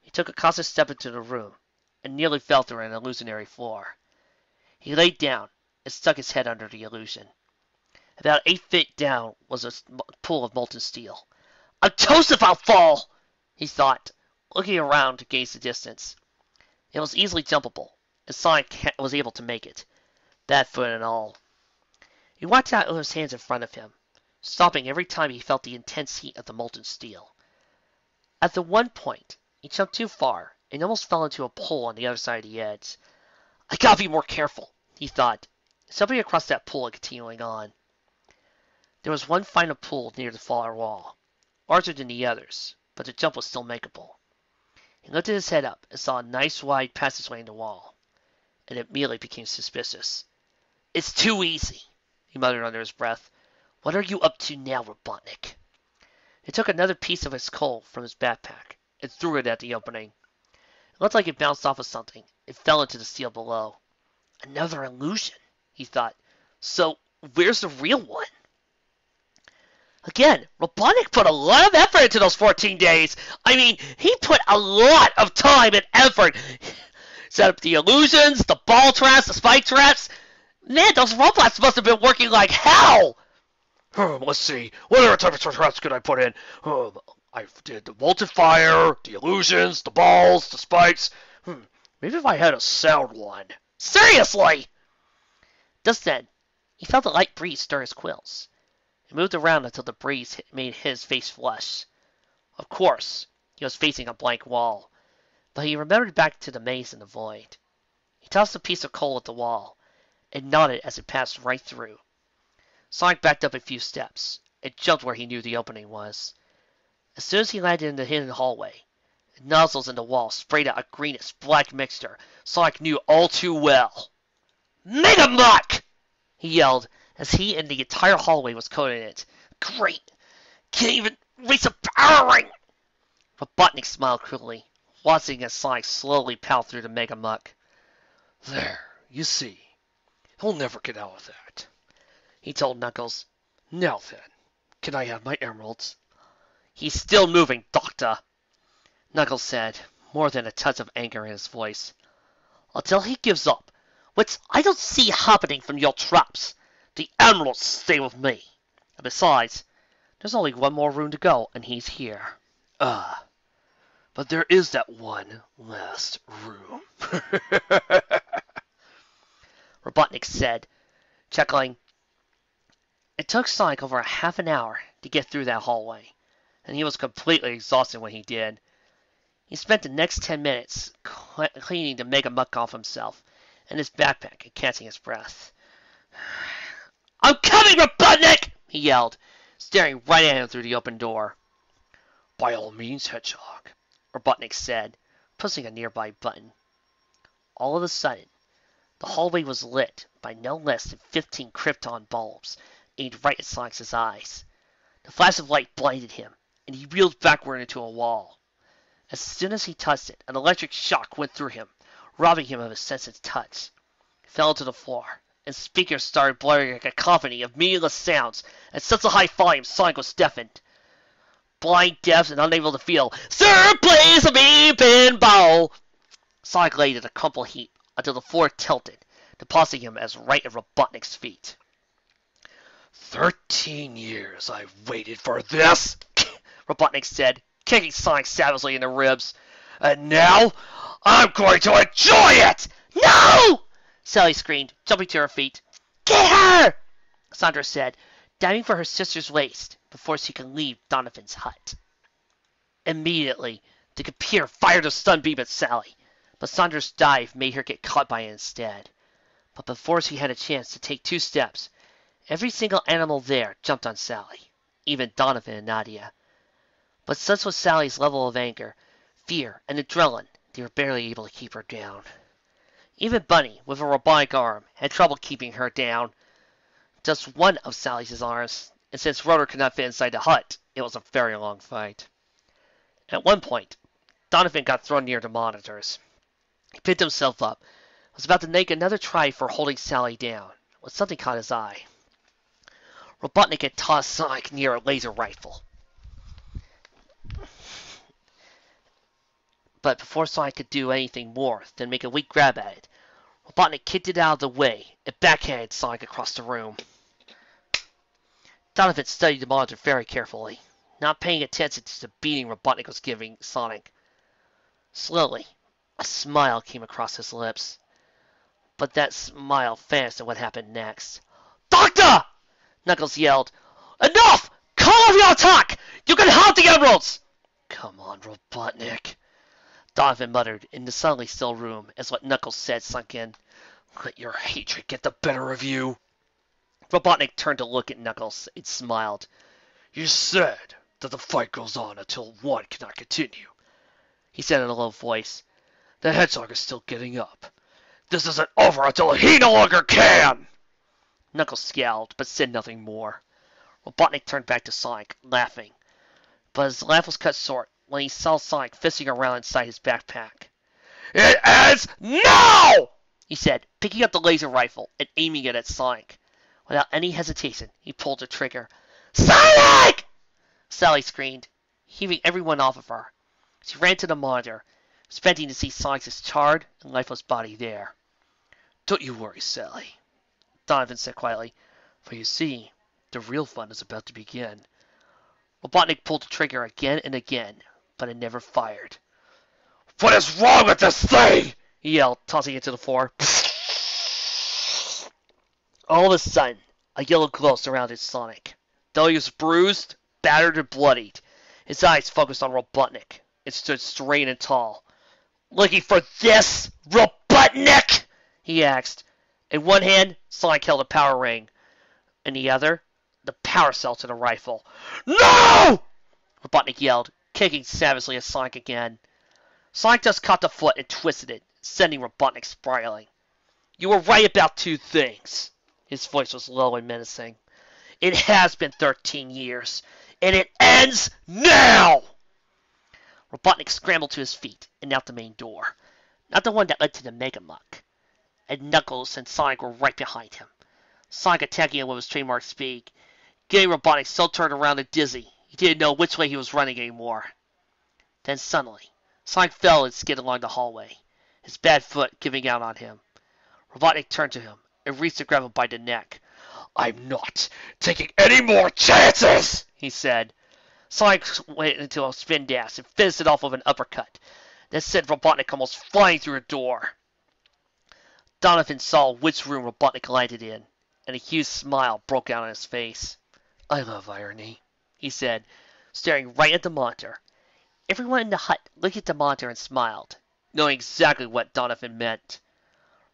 He took a cautious step into the room, and nearly fell through an illusionary floor. He laid down, and stuck his head under the illusion. About 8 feet down was a pool of molten steel. I'm toast if I'll fall, he thought, looking around to gauge the distance. It was easily jumpable, and Sonic was able to make it, bad foot and all. He watched out with his hands in front of him, stopping every time he felt the intense heat of the molten steel. At the one point, he jumped too far and almost fell into a pool on the other side of the edge. I gotta be more careful, he thought, stepping across that pool and continuing on. There was one final pool near the far wall, larger than the others, but the jump was still makeable. He lifted his head up and saw a nice wide passageway in the wall, and immediately became suspicious. It's too easy, he muttered under his breath. What are you up to now, Robotnik? He took another piece of his coal from his backpack and threw it at the opening. It looked like it bounced off of something. It fell into the steel below. Another illusion, he thought. So, where's the real one? Again, Robotnik put a lot of effort into those 14 days. I mean, he put a lot of time and effort. Set up the illusions, the ball traps, the spike traps. Man, those robots must have been working like hell. Let's see. What other type of traps could I put in? I did the molten fire, the illusions, the balls, the spikes. Maybe if I had a sound one. Seriously! Just then, he felt a light breeze stir his quills. He moved around until the breeze made his face flush. Of course, he was facing a blank wall, but he remembered back to the maze in the void. He tossed a piece of coal at the wall, and nodded as it passed right through. Sonic backed up a few steps, and jumped where he knew the opening was. As soon as he landed in the hidden hallway, nozzles in the wall sprayed out a greenish black mixture Sonic knew all too well. Mega Muck! He yelled, as he and the entire hallway was coated in it. Great! Can't even reach a power ring! Robotnik smiled cruelly, watching as Sonic slowly ploughed through the Mega Muck. There, you see. He'll never get out of that, he told Knuckles. Now then, can I have my emeralds? He's still moving, Doctor, Knuckles said, more than a touch of anger in his voice. Until he gives up, which I don't see happening from your traps. The emeralds stay with me. And besides, there's only one more room to go, and he's here. But there is that one last room, Robotnik said, chuckling. It took Sonic over half an hour to get through that hallway, and he was completely exhausted when he did. He spent the next 10 minutes cleaning the Mega Muck off himself and his backpack and catching his breath. I'm coming, Robotnik! He yelled, staring right at him through the open door. By all means, Hedgehog, Robotnik said, pushing a nearby button. All of a sudden, the hallway was lit by no less than 15 Krypton bulbs aimed right at Sonic's eyes. The flash of light blinded him, and he reeled backward into a wall. As soon as he touched it, an electric shock went through him, robbing him of his sense of touch. He fell to the floor, and speakers started blaring a cacophony of meaningless sounds at such a high volume Sonic was deafened. Blind, deaf, and unable to feel, Sir, please, me pinball! Sonic lay in a crumpled heap until the floor tilted, depositing him as right at Robotnik's feet. 13 years I've waited for this, Robotnik said, kicking Sonic savagely in the ribs. And now, I'm going to enjoy it! No! Sally screamed, jumping to her feet. Get her! Sandra said, diving for her sister's waist before she could leave Donovan's hut. Immediately, the computer fired a stun beam at Sally, but Sandra's dive made her get caught by it instead. But before she had a chance to take 2 steps, every single animal there jumped on Sally, even Donovan and Nadia. But such was Sally's level of anger, fear, and adrenaline, they were barely able to keep her down. Even Bunny, with a robotic arm, had trouble keeping her down. Just one of Sally's arms, and since Rotor could not fit inside the hut, it was a very long fight. At one point, Donovan got thrown near the monitors. He picked himself up, was about to make another try for holding Sally down, when something caught his eye. Robotnik had tossed Sonic near a laser rifle. But before Sonic could do anything more than make a weak grab at it, Robotnik kicked it out of the way and backhanded Sonic across the room. Donovan studied the monitor very carefully, not paying attention to the beating Robotnik was giving Sonic. Slowly, a smile came across his lips. But that smile vanished at what happened next. "Doctor!" Knuckles yelled. "Enough! Call off your attack! You can have the emeralds!" "Come on, Robotnik," Donovan muttered in the suddenly still room as what Knuckles said sunk in. "Let your hatred get the better of you." Robotnik turned to look at Knuckles and smiled. "You said that the fight goes on until one cannot continue," he said in a low voice. "The Hedgehog is still getting up. This isn't over until he no longer can!" Knuckles scowled, but said nothing more. Robotnik turned back to Sonic, laughing. But his laugh was cut short when he saw Sonic fisting around inside his backpack. "It ends now!" he said, picking up the laser rifle and aiming it at Sonic. Without any hesitation, he pulled the trigger. "Sonic!" Sally screamed, heaving everyone off of her. She ran to the monitor, expecting to see Sonic's charred and lifeless body there. "Don't you worry, Sally," Donovan said quietly, "for you see, the real fun is about to begin." Robotnik pulled the trigger again and again, but it never fired. "What is wrong with this thing?" he yelled, tossing it to the floor. All of a sudden, a yellow glow surrounded Sonic. Though he was bruised, battered, and bloodied, his eyes focused on Robotnik and stood straight and tall. "Looking for this, Robotnik?" he asked. In one hand, Sonic held a power ring. In the other, the power cell to the rifle. "No!" Robotnik yelled, kicking savagely at Sonic again. Sonic just caught the foot and twisted it, sending Robotnik spiraling. "You were right about two things." His voice was low and menacing. "It has been 13 years, and it ends now!" Robotnik scrambled to his feet and out the main door, not the one that led to the Mega Muck. And Knuckles and Sonic were right behind him. Sonic attacking him with his trademark speed, getting Robotnik so turned around and dizzy, he didn't know which way he was running anymore. Then suddenly, Sonic fell and skidded along the hallway, his bad foot giving out on him. Robotnik turned to him and reached to grab him by the neck. "I'm not taking any more chances!" he said. Sonic went into a spin dash and finished it off with an uppercut. That sent Robotnik almost flying through a door. Donovan saw which room Robotnik landed in, and a huge smile broke out on his face. "I love irony," he said, staring right at the monitor. Everyone in the hut looked at the monitor and smiled, knowing exactly what Donovan meant.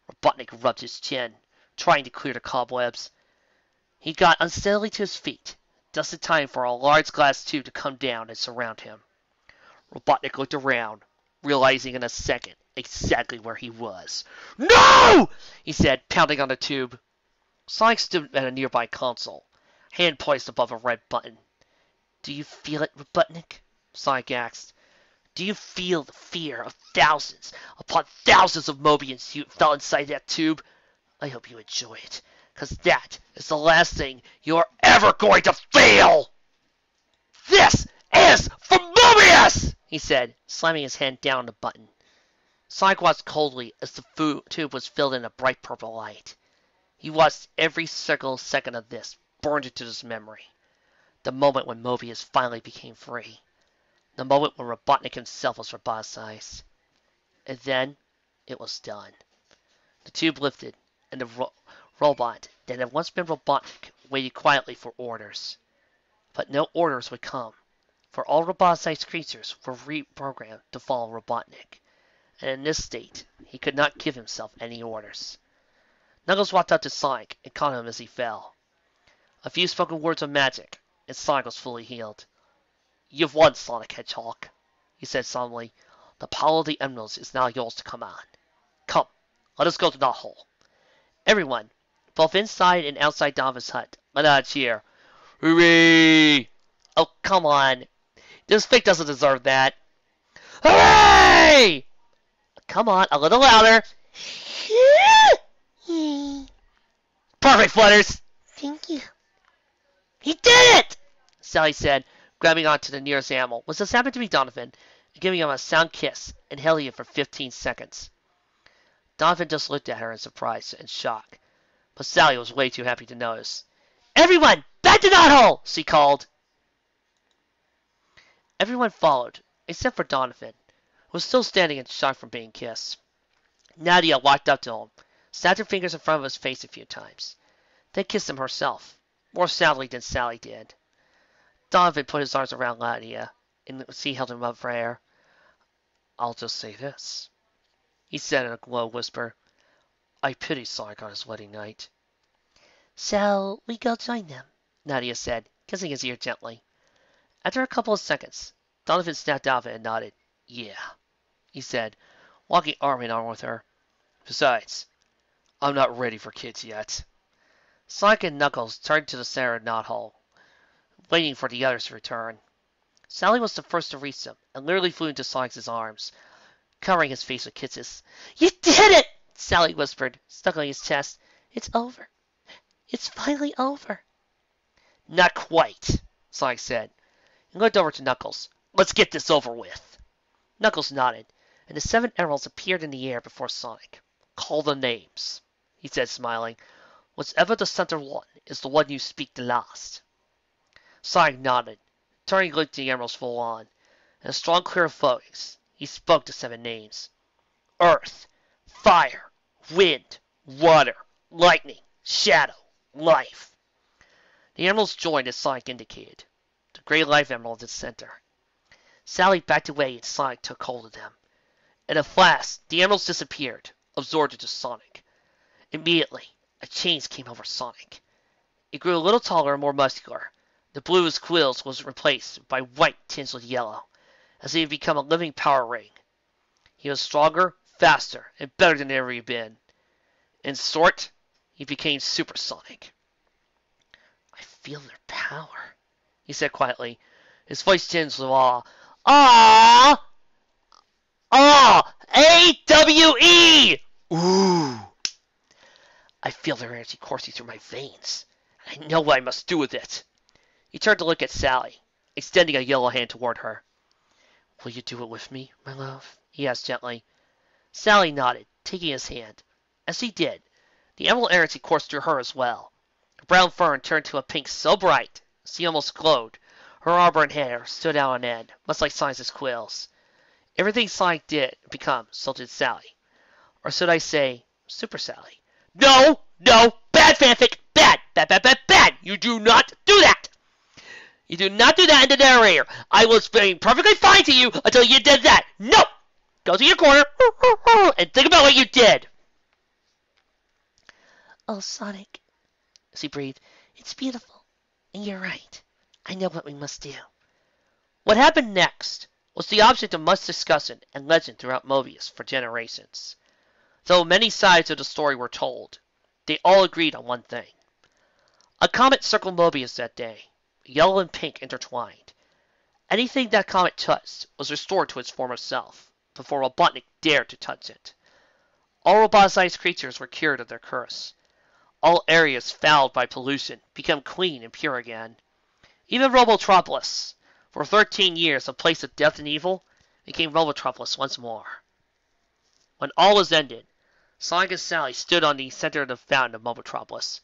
Robotnik rubbed his chin, trying to clear the cobwebs. He got unsteadily to his feet, just in time for a large glass tube to come down and surround him. Robotnik looked around, realizing in a second exactly where he was. "No!" he said, pounding on the tube. Sonic stood at a nearby console, hand poised above a red button. "Do you feel it, Robotnik?" Sonic asked. "Do you feel the fear of thousands upon thousands of Mobians you felt inside that tube? I hope you enjoy it, because that is the last thing you're ever going to feel!" "This is for Mobius!" he said, slamming his hand down on the button. Sonic watched coldly as the tube was filled in a bright purple light. He watched every single second of this burned into his memory. The moment when Mobius finally became free. The moment when Robotnik himself was roboticized. And then it was done. The tube lifted, and the robot that had once been Robotnik waited quietly for orders. But no orders would come, for all roboticized creatures were reprogrammed to follow Robotnik. And in this state, he could not give himself any orders. Knuckles walked up to Sonic and caught him as he fell. A few spoken words of magic, and Sonic was fully healed. "You've won, Sonic Hedgehog," he said solemnly. "The power of the emeralds is now yours to command. Come, let us go to that hole." Everyone, both inside and outside Donovan's hut, let out a cheer. "Hooray!" "Oh, come on. This fic doesn't deserve that." Hooray! Come on, a little louder. Yay. Perfect, Flutters! Thank you. He did it! Sally said, grabbing onto the nearest animal, which just happened to be Donovan, and giving him a sound kiss and held him for 15 seconds. Donovan just looked at her in surprise and shock, but Sally was way too happy to notice. Everyone, back to knothole! She called. Everyone followed, except for Donovan, who was still standing in shock from being kissed. Nadia walked up to him, snapped her fingers in front of his face a few times, then kissed him herself, more sadly than Sally did. Donovan put his arms around Nadia, and she held him up for air. I'll just say this, he said in a low whisper. I pity Sonic on his wedding night. Shall we go join them? Nadia said, kissing his ear gently. After a couple of seconds, Donovan snapped out of it and nodded. Yeah, he said, walking arm in arm with her. Besides, I'm not ready for kids yet. Sonic and Knuckles turned to the center of the knothole, waiting for the others to return. Sally was the first to reach them and literally flew into Sonic's arms, covering his face with kisses. You did it! Sally whispered, snuggling his chest. It's over. It's finally over. Not quite, Sonic said, and looked over to Knuckles. Let's get this over with. Knuckles nodded, and the 7 emeralds appeared in the air before Sonic. Call the names, he said, smiling. Whichever the center one is the one you speak the last. Sonic nodded, turning to look the emeralds full on. In a strong, clear voice, he spoke the 7 names. Earth, fire, wind, water, lightning, shadow, life. The emeralds joined as Sonic indicated. The gray life emerald at the center. Sally backed away and Sonic took hold of them. In a flash, the emeralds disappeared, absorbed into Sonic. Immediately, a change came over Sonic. He grew a little taller and more muscular. The blue of his quills was replaced by white tinged with yellow, as he had become a living power ring. He was stronger, faster, and better than ever he'd been. In short, he became Super Sonic. I feel their power, he said quietly, his voice tinged with awe. Ah! Ah! A-W-E! Ooh! I feel their energy coursing through my veins, and I know what I must do with it. He turned to look at Sally, extending a yellow hand toward her. Will you do it with me, my love? He asked gently. Sally nodded, taking his hand. As he did, the emerald energy coursed through her as well. Her brown fur turned to a pink so bright, she almost glowed. Her auburn hair stood out on end, much like Sonic's quills. Everything Sonic did become, so did Sally. Or should I say, Super Sally? No! No! Bad fanfic! Bad! Bad, bad, bad, bad! You do not do that! You do not do that in the narrator! I was being perfectly fine to you until you did that! No! Go to your corner and think about what you did! Oh, Sonic, she breathed. It's beautiful. And you're right. I know what we must do. What happened next was the object of much discussion and legend throughout Mobius for generations. Though many sides of the story were told, they all agreed on one thing. A comet circled Mobius that day, yellow and pink intertwined. Anything that comet touched was restored to its former self, before Robotnik dared to touch it. All roboticized creatures were cured of their curse. All areas fouled by pollution become clean and pure again. Even Robotropolis, for 13 years a place of death and evil, became Robotropolis once more. When all was ended, Sonic and Sally stood on the center of the fountain of Robotropolis,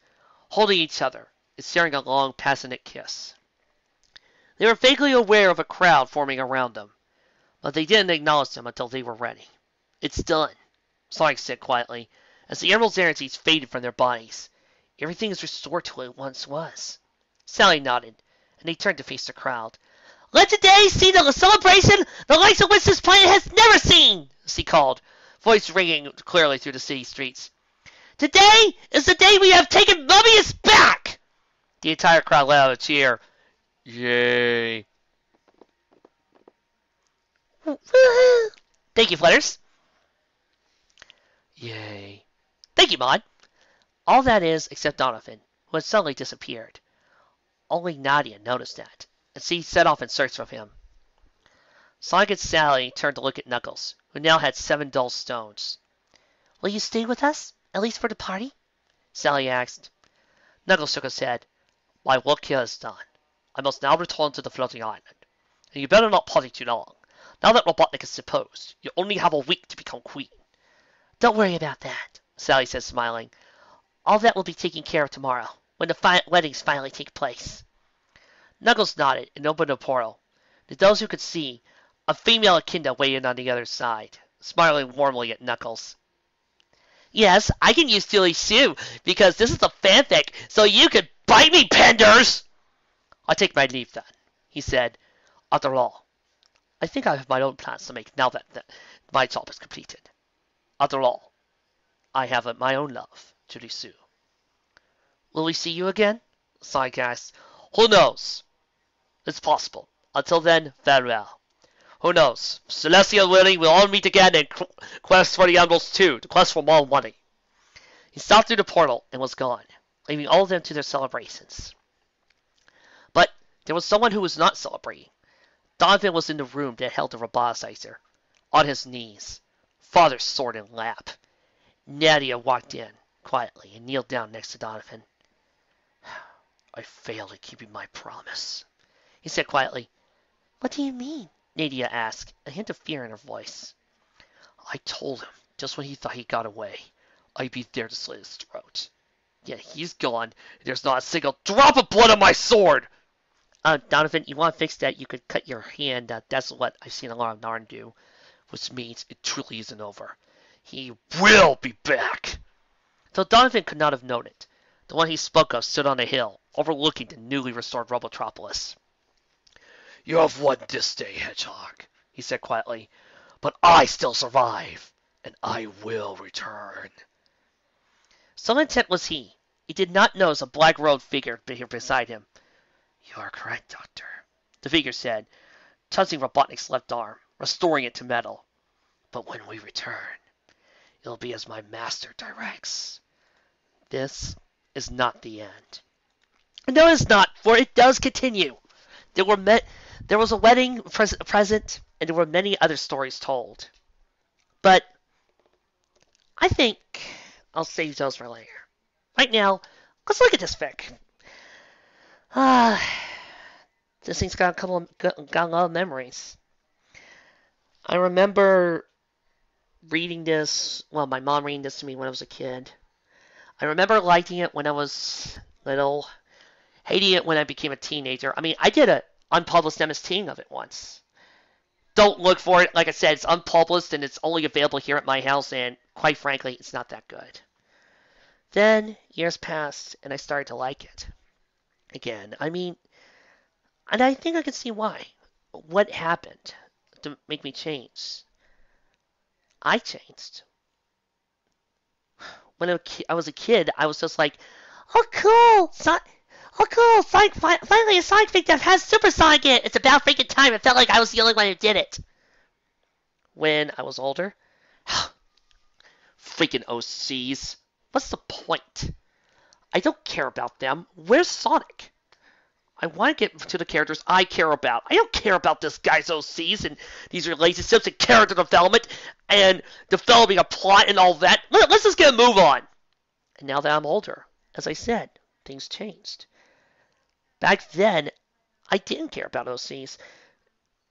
holding each other and sharing a long, passionate kiss. They were vaguely aware of a crowd forming around them, but they didn't acknowledge them until they were ready. It's done, Sonic said quietly, as the emerald's energies faded from their bodies. Everything is restored to what it once was. Sally nodded, and they turned to face the crowd. Let today see the celebration the likes of which this planet has never seen, she called, voice ringing clearly through the city streets. Today is the day we have taken Mobius back! The entire crowd let out a cheer. Yay. Thank you, Flutters. Yay. Thank you, Maud. All that is, except Donovan, who had suddenly disappeared. Only Nadia noticed that, and she set off in search of him. Sonic and Sally turned to look at Knuckles, who now had 7 dull stones. Will you stay with us, at least for the party? Sally asked. Knuckles shook his head. My work here is done. I must now return to the floating island. And you better not party too long. Now that Robotnik is deposed, you only have a week to become queen. Don't worry about that, Sally said, smiling. All that will be taken care of tomorrow, when the weddings finally take place. Knuckles nodded and opened a portal. To those who could see, a female Echidna waited on the other side, smiling warmly at Knuckles. Yes, I can use Steely's shoe, because this is a fanfic, so you could bite me, Penders! I take my leave then, he said. After all, I think I have my own plans to make now that my job is completed. After all, I have my own love to pursue. Will we see you again? Sonic asked. Who knows? It's possible. Until then, farewell. Who knows? Celestia willing, we'll all meet again in Quest for the Emeralds 2, the quest for more money. He stopped through the portal and was gone, leaving all of them to their celebrations. But there was someone who was not celebrating. Donovan was in the room that held the roboticizer, on his knees, father's sword in lap. Nadia walked in quietly and kneeled down next to Donovan. I failed at keeping my promise, he said quietly. What do you mean? Nadia asked, a hint of fear in her voice. I told him, just when he thought he got away, I'd be there to slit his throat. Yet he's gone, and there's not a single drop of blood on my sword! Donovan, you want to fix that, you could cut your hand. That's what I've seen a lot of Narn do. Which means it truly isn't over. He will be back! Though Donovan could not have known it, the one he spoke of stood on a hill, overlooking the newly restored Robotropolis. You have won this day, Hedgehog, he said quietly, but I still survive, and I will return. So intent was he did not notice a black-robed figure beside him. You are correct, Doctor, the figure said, touching Robotnik's left arm, restoring it to metal. But when we return, it'll be as my master directs. This is not the end. No, it's not, for it does continue. There was a wedding present, and there were many other stories told. But I think I'll save those for later. Right now, let's look at this fic. This thing's got a lot of memories. I remember reading this, well, my mom reading this to me when I was a kid. I remember liking it when I was little, hating it when I became a teenager. I mean, I did an unpublished MS-Team of it once. Don't look for it. Like I said, it's unpublished and it's only available here at my house, and quite frankly, it's not that good. Then years passed and I started to like it again. I mean, and I think I can see why. What happened to make me change? I changed. When I was a kid, I was just like, oh cool, oh cool, finally a Sonic fic that has Super Sonic in it. It's about freaking time. It felt like I was the only one who did it. When I was older, freaking OCs. What's the point? I don't care about them. Where's Sonic? I want to get to the characters I care about. I don't care about this guy's OCs and these relationships and character development and developing a plot and all that. Let's just get a move on. And now that I'm older, as I said, things changed. Back then, I didn't care about OCs.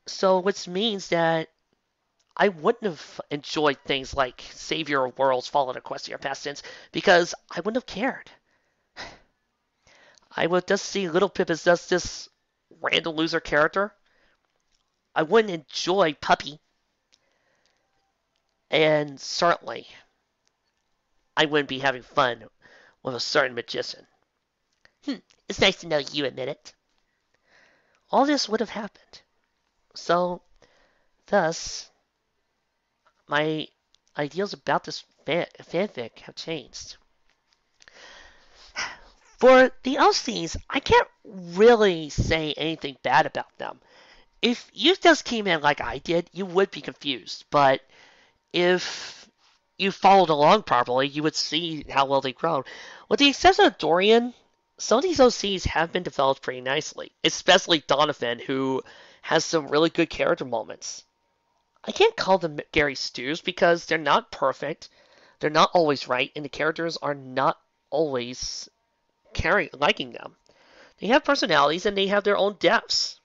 So which means that I wouldn't have enjoyed things like Save Your Worlds, Follow the Quest of Your Past Sins, because I wouldn't have cared. I would just see Little Pip as just this random loser character. I wouldn't enjoy Puppy. And certainly, I wouldn't be having fun with a certain magician. It's nice to know you admit it. All this would have happened. So, thus, my ideals about this fanfic have changed. For the OCs, I can't really say anything bad about them. If you just came in like I did, you would be confused. But if you followed along properly, you would see how well they've grown. With the exception of Dorian, some of these OCs have been developed pretty nicely. Especially Donovan, who has some really good character moments. I can't call them Gary Stews because they're not perfect, they're not always right, and the characters are not always liking them. They have personalities and they have their own depths.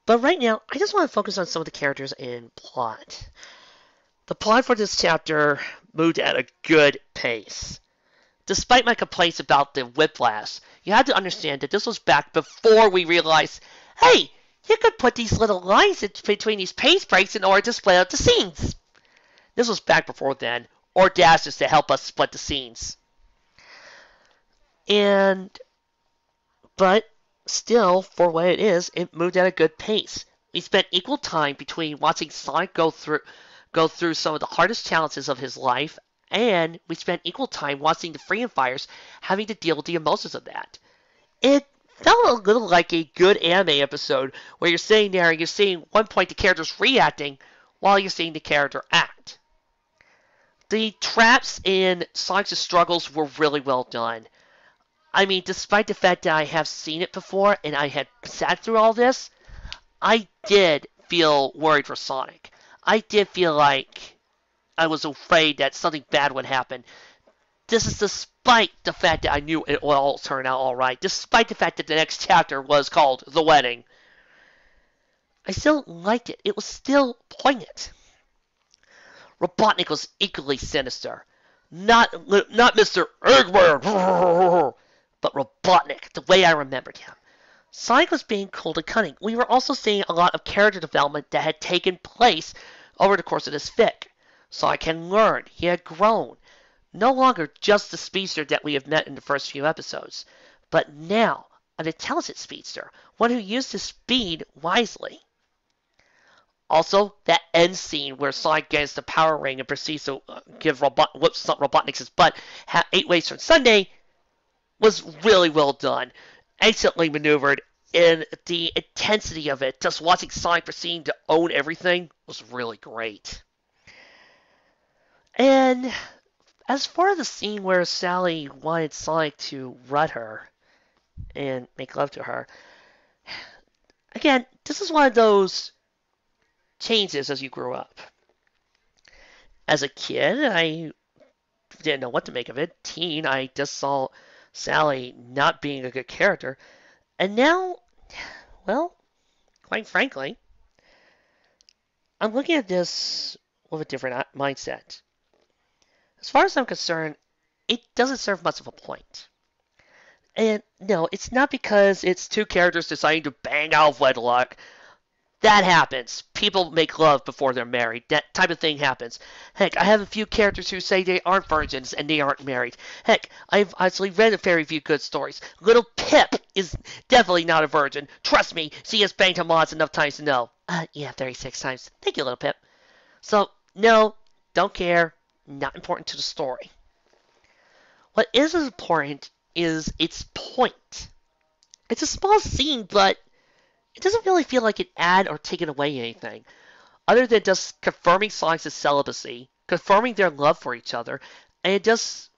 But right now, I just want to focus on some of the characters and plot. The plot for this chapter moved at a good pace. Despite my complaints about the whiplash, you have to understand that this was back before we realized, hey, you could put these little lines between these pace breaks in order to split up the scenes. This was back before then, or dashes to help us split the scenes. But still, for what it is, it moved at a good pace. We spent equal time between watching Sonic go through some of the hardest challenges of his life, and we spent equal time watching the Freedom Fighters having to deal with the emotions of that. It felt a little like a good anime episode where you're sitting there and you're seeing one point the characters reacting while you're seeing the character act. The traps in Sonic's struggles were really well done. I mean, despite the fact that I have seen it before and I had sat through all this, I did feel worried for Sonic. I did feel like I was afraid that something bad would happen. This is despite the fact that I knew it would all turn out alright, despite the fact that the next chapter was called The Wedding. I still liked it. It was still poignant. Robotnik was equally sinister. Not Mr. Eggman, but Robotnik, the way I remembered him. Sonic was being cold and cunning. We were also seeing a lot of character development that had taken place over the course of this fic. Sonic had learned, he had grown. No longer just the speedster that we have met in the first few episodes, but now an intelligent speedster, one who used his speed wisely. Also, that end scene where Sonic gets the power ring and proceeds to give Robotnik's his butt 8 ways from Sunday was really well done. Excellently maneuvered, and the intensity of it, just watching Sonic proceeding to own everything, was really great. And as far as the scene where Sally wanted Sonic to rut her and make love to her, again, this is one of those changes as you grew up. As a kid, I didn't know what to make of it. Teen, I just saw Sally not being a good character. And now, well, quite frankly, I'm looking at this with a different mindset. As far as I'm concerned, it doesn't serve much of a point. And no, it's not because it's two characters deciding to bang out of wedlock. That happens. People make love before they're married. That type of thing happens. Heck, I have a few characters who say they aren't virgins and they aren't married. Heck, I've actually read a very few good stories. Little Pip is definitely not a virgin. Trust me, she has banged her mods enough times to know. Yeah, 36 times. Thank you, Little Pip. So, no, don't care. Not important to the story. What is important is its point. It's a small scene, but it doesn't really feel like it add or taken away anything, other than just confirming Sonic's celibacy, confirming their love for each other, and just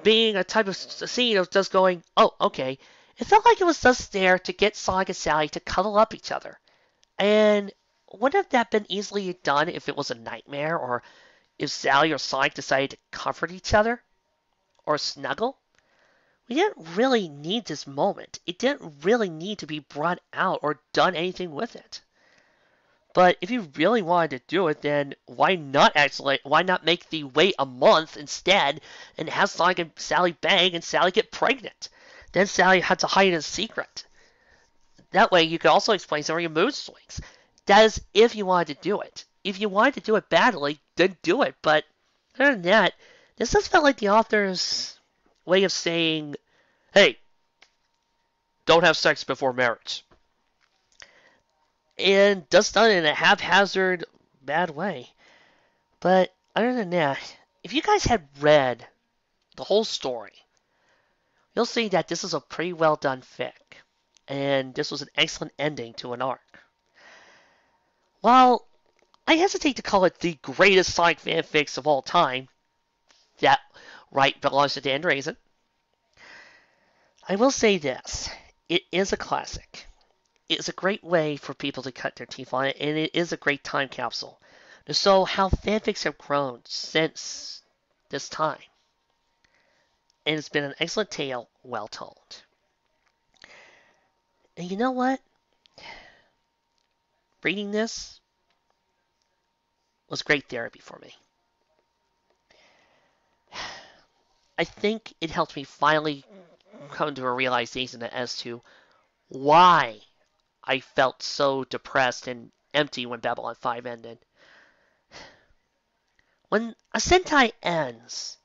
being a type of scene of just going, oh, okay. It felt like it was just there to get Sonic and Sally to cuddle up each other. And wouldn't have that been easily done if it was a nightmare, or if Sally or Sonic decided to comfort each other? Or snuggle? We didn't really need this moment. It didn't really need to be brought out or done anything with it. But if you really wanted to do it, then why not make the wait a month instead and have Sonic and Sally bang and Sally get pregnant? Then Sally had to hide in a secret. That way you could also explain some of your mood swings. That is if you wanted to do it. If you wanted to do it badly, then do it. But other than that, this just felt like the author's way of saying, hey, don't have sex before marriage. And just done in a haphazard, bad way. But other than that, if you guys had read the whole story, you'll see that this is a pretty well done fic. And this was an excellent ending to an arc. While I hesitate to call it the greatest Sonic fanfics of all time, that right belongs to Dan Drazen, I will say this. It is a classic. it's a great way for people to cut their teeth on it, and it is a great time capsule. So how fanfics have grown since this time, and it's been an excellent tale, well told. And you know what? Reading this was great therapy for me. I think it helped me finally come to a realization as to why I felt so depressed and empty when Babylon 5 ended. When a Sentai ends,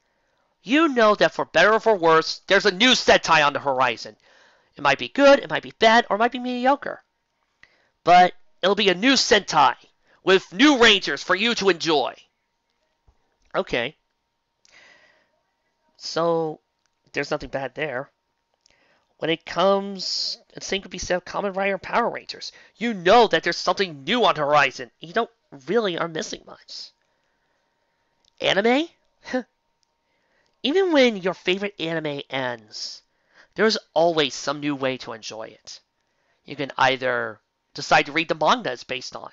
you know that for better or for worse, there's a new Sentai on the horizon. It might be good, it might be bad, or it might be mediocre. But it'll be a new Sentai with new Rangers for you to enjoy. Okay, so there's nothing bad there. When it comes, the same could be said of Kamen Rider and Power Rangers. You know that there's something new on the horizon. You don't really are missing much. Anime? Even when your favorite anime ends, there's always some new way to enjoy it. You can either decide to read the manga it's based on,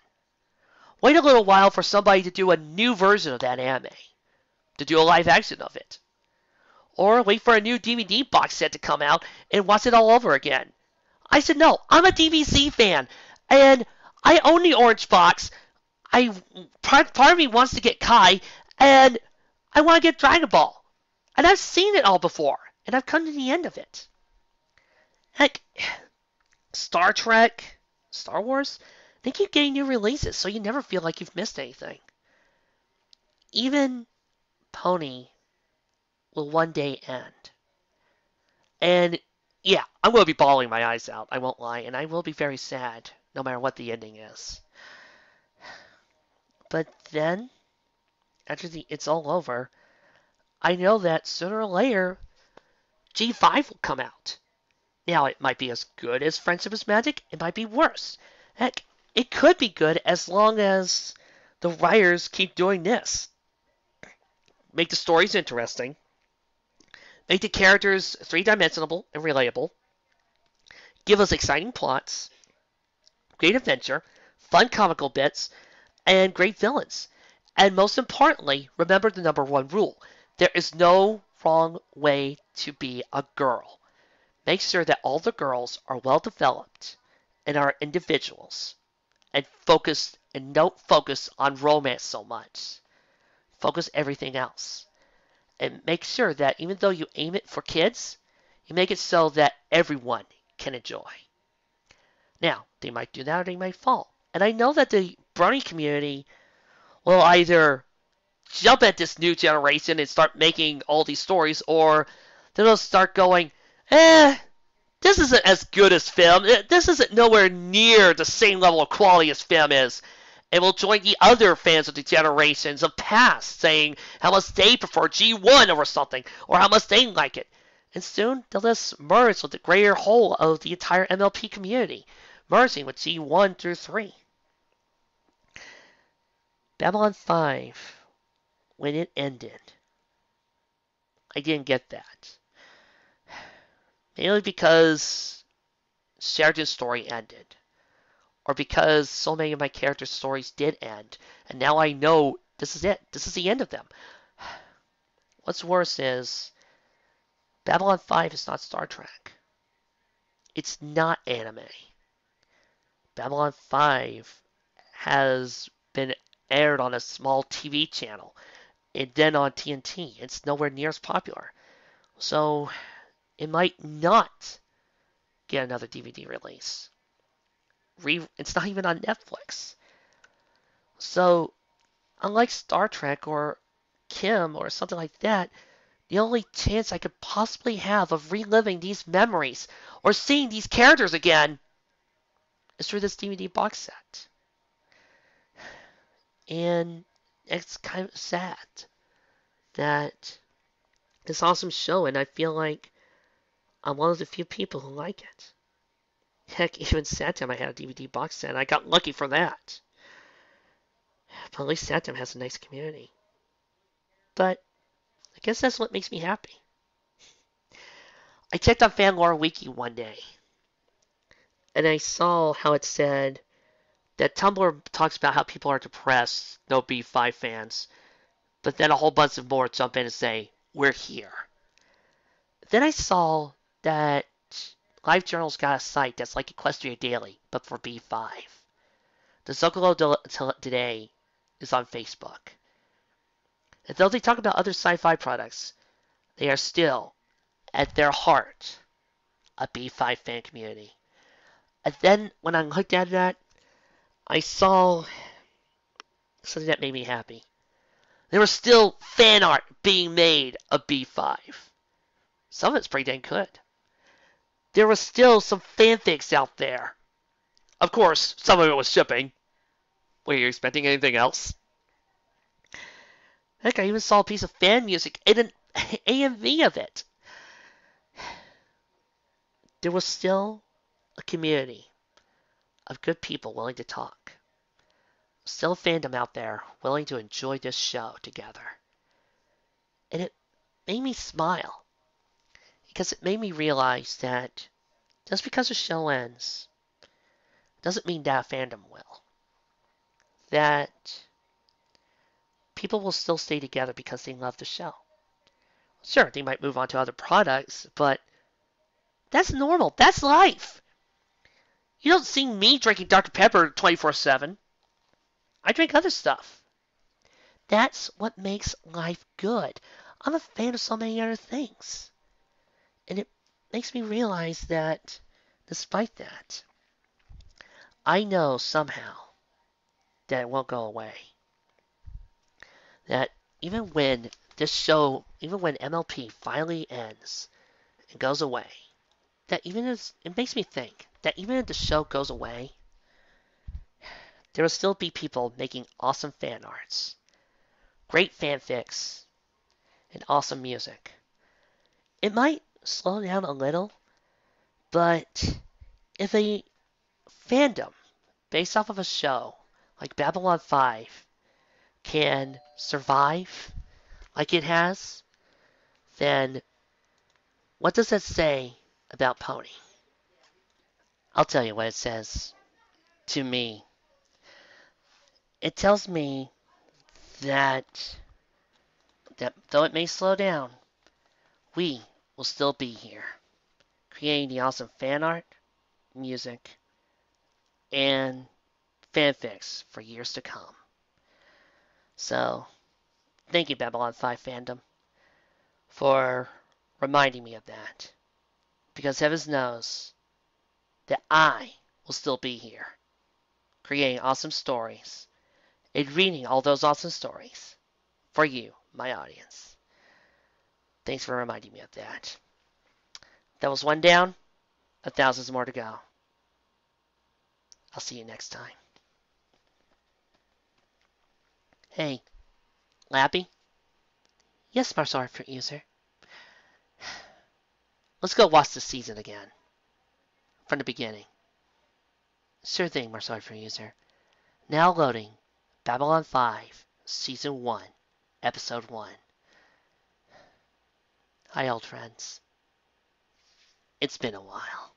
wait a little while for somebody to do a new version of that anime, to do a live action of it, or wait for a new DVD box set to come out and watch it all over again. I said no, I'm a DVC fan, and I own the orange box. Part of me wants to get Kai, and I want to get Dragon Ball. And I've seen it all before, and I've come to the end of it. Heck, Star Trek, Star Wars, they keep getting new releases, so you never feel like you've missed anything. Even Pony will one day end. And yeah, I'm going to be bawling my eyes out, I won't lie, and I will be very sad, no matter what the ending is. But then, after it's all over, I know that sooner or later, G5 will come out. Now, it might be as good as Friendship is Magic, it might be worse. Heck, it could be good as long as the writers keep doing this. Make the stories interesting, make the characters three-dimensional and relatable, give us exciting plots, great adventure, fun comical bits, and great villains. And most importantly, remember the number one rule. There is no wrong way to be a girl. Make sure that all the girls are well developed and are individuals. And don't focus on romance so much. Focus everything else. And make sure that even though you aim it for kids, you make it so that everyone can enjoy. Now, they might do that or they might fall. And I know that the brony community will either jump at this new generation and start making all these stories, or they'll start going, this isn't as good as film. This isn't nowhere near the same level of quality as film is. And will join the other fans of the generations of past, saying how much they prefer G1 over something, or how much they like it. And soon they'll just merge with the greater whole of the entire MLP community, merging with G1 through 3. Babylon 5, when it ended, I didn't get that. Mainly because Sheridan's story ended, or because so many of my characters' stories did end, and now I know this is it. This is the end of them. What's worse is Babylon 5 is not Star Trek. It's not anime. Babylon 5 has been aired on a small TV channel and then on TNT. It's nowhere near as popular. So it might not get another DVD release. It's not even on Netflix. So, unlike Star Trek or Kim or something like that, the only chance I could possibly have of reliving these memories or seeing these characters again is through this DVD box set. And it's kind of sad that this awesome show, and I feel like I'm one of the few people who like it. Heck, even Satam I had a DVD box set, and I got lucky for that. But at least Satam has a nice community. But I guess that's what makes me happy. I checked on Fanlore Wiki one day, and I saw how it said that Tumblr talks about how people are depressed, no B5 fans, but then a whole bunch of more jump in and say, we're here. Then I saw that LiveJournal's got a site that's like Equestria Daily, but for B5. The Zocalo today is on Facebook. And though they talk about other sci-fi products, they are still, at their heart, a B5 fan community. And then when I looked at that, I saw something that made me happy. There was still fan art being made of B5. Some of it's pretty dang good. There was still some fanfics out there. Of course, some of it was shipping. Were you expecting anything else? Heck, I even saw a piece of fan music in an AMV of it. There was still a community of good people willing to talk. Still a fandom out there willing to enjoy this show together. And it made me smile because it made me realize that just because a show ends doesn't mean that a fandom will. That people will still stay together because they love the show. Sure, they might move on to other products, but that's normal. That's life. You don't see me drinking Dr. Pepper 24/7. I drink other stuff. That's what makes life good. I'm a fan of so many other things. And it makes me realize that despite that, I know somehow that it won't go away. That even when this show, even when MLP finally ends and goes away, that even as it makes me think that even if the show goes away, there will still be people making awesome fan arts, great fanfics, and awesome music. It might slow down a little, but if a fandom based off of a show like Babylon 5 can survive like it has, then what does that say about Pony? I'll tell you what it says to me. It tells me that though it may slow down, we will still be here, creating the awesome fan art, music, and fanfics for years to come. So, thank you, Babylon 5 fandom, for reminding me of that. Because heavens knows that I will still be here, creating awesome stories and reading all those awesome stories for you, my audience. Thanks for reminding me of that. That was one down, 1,000 more to go. I'll see you next time. Hey, Lappy? Yes, Martial Art Fruit User. Let's go watch the season again. From the beginning. Sure thing, Martial Art Fruit User. Now loading Babylon 5, Season 1, Episode 1. Hi, old friends. It's been a while.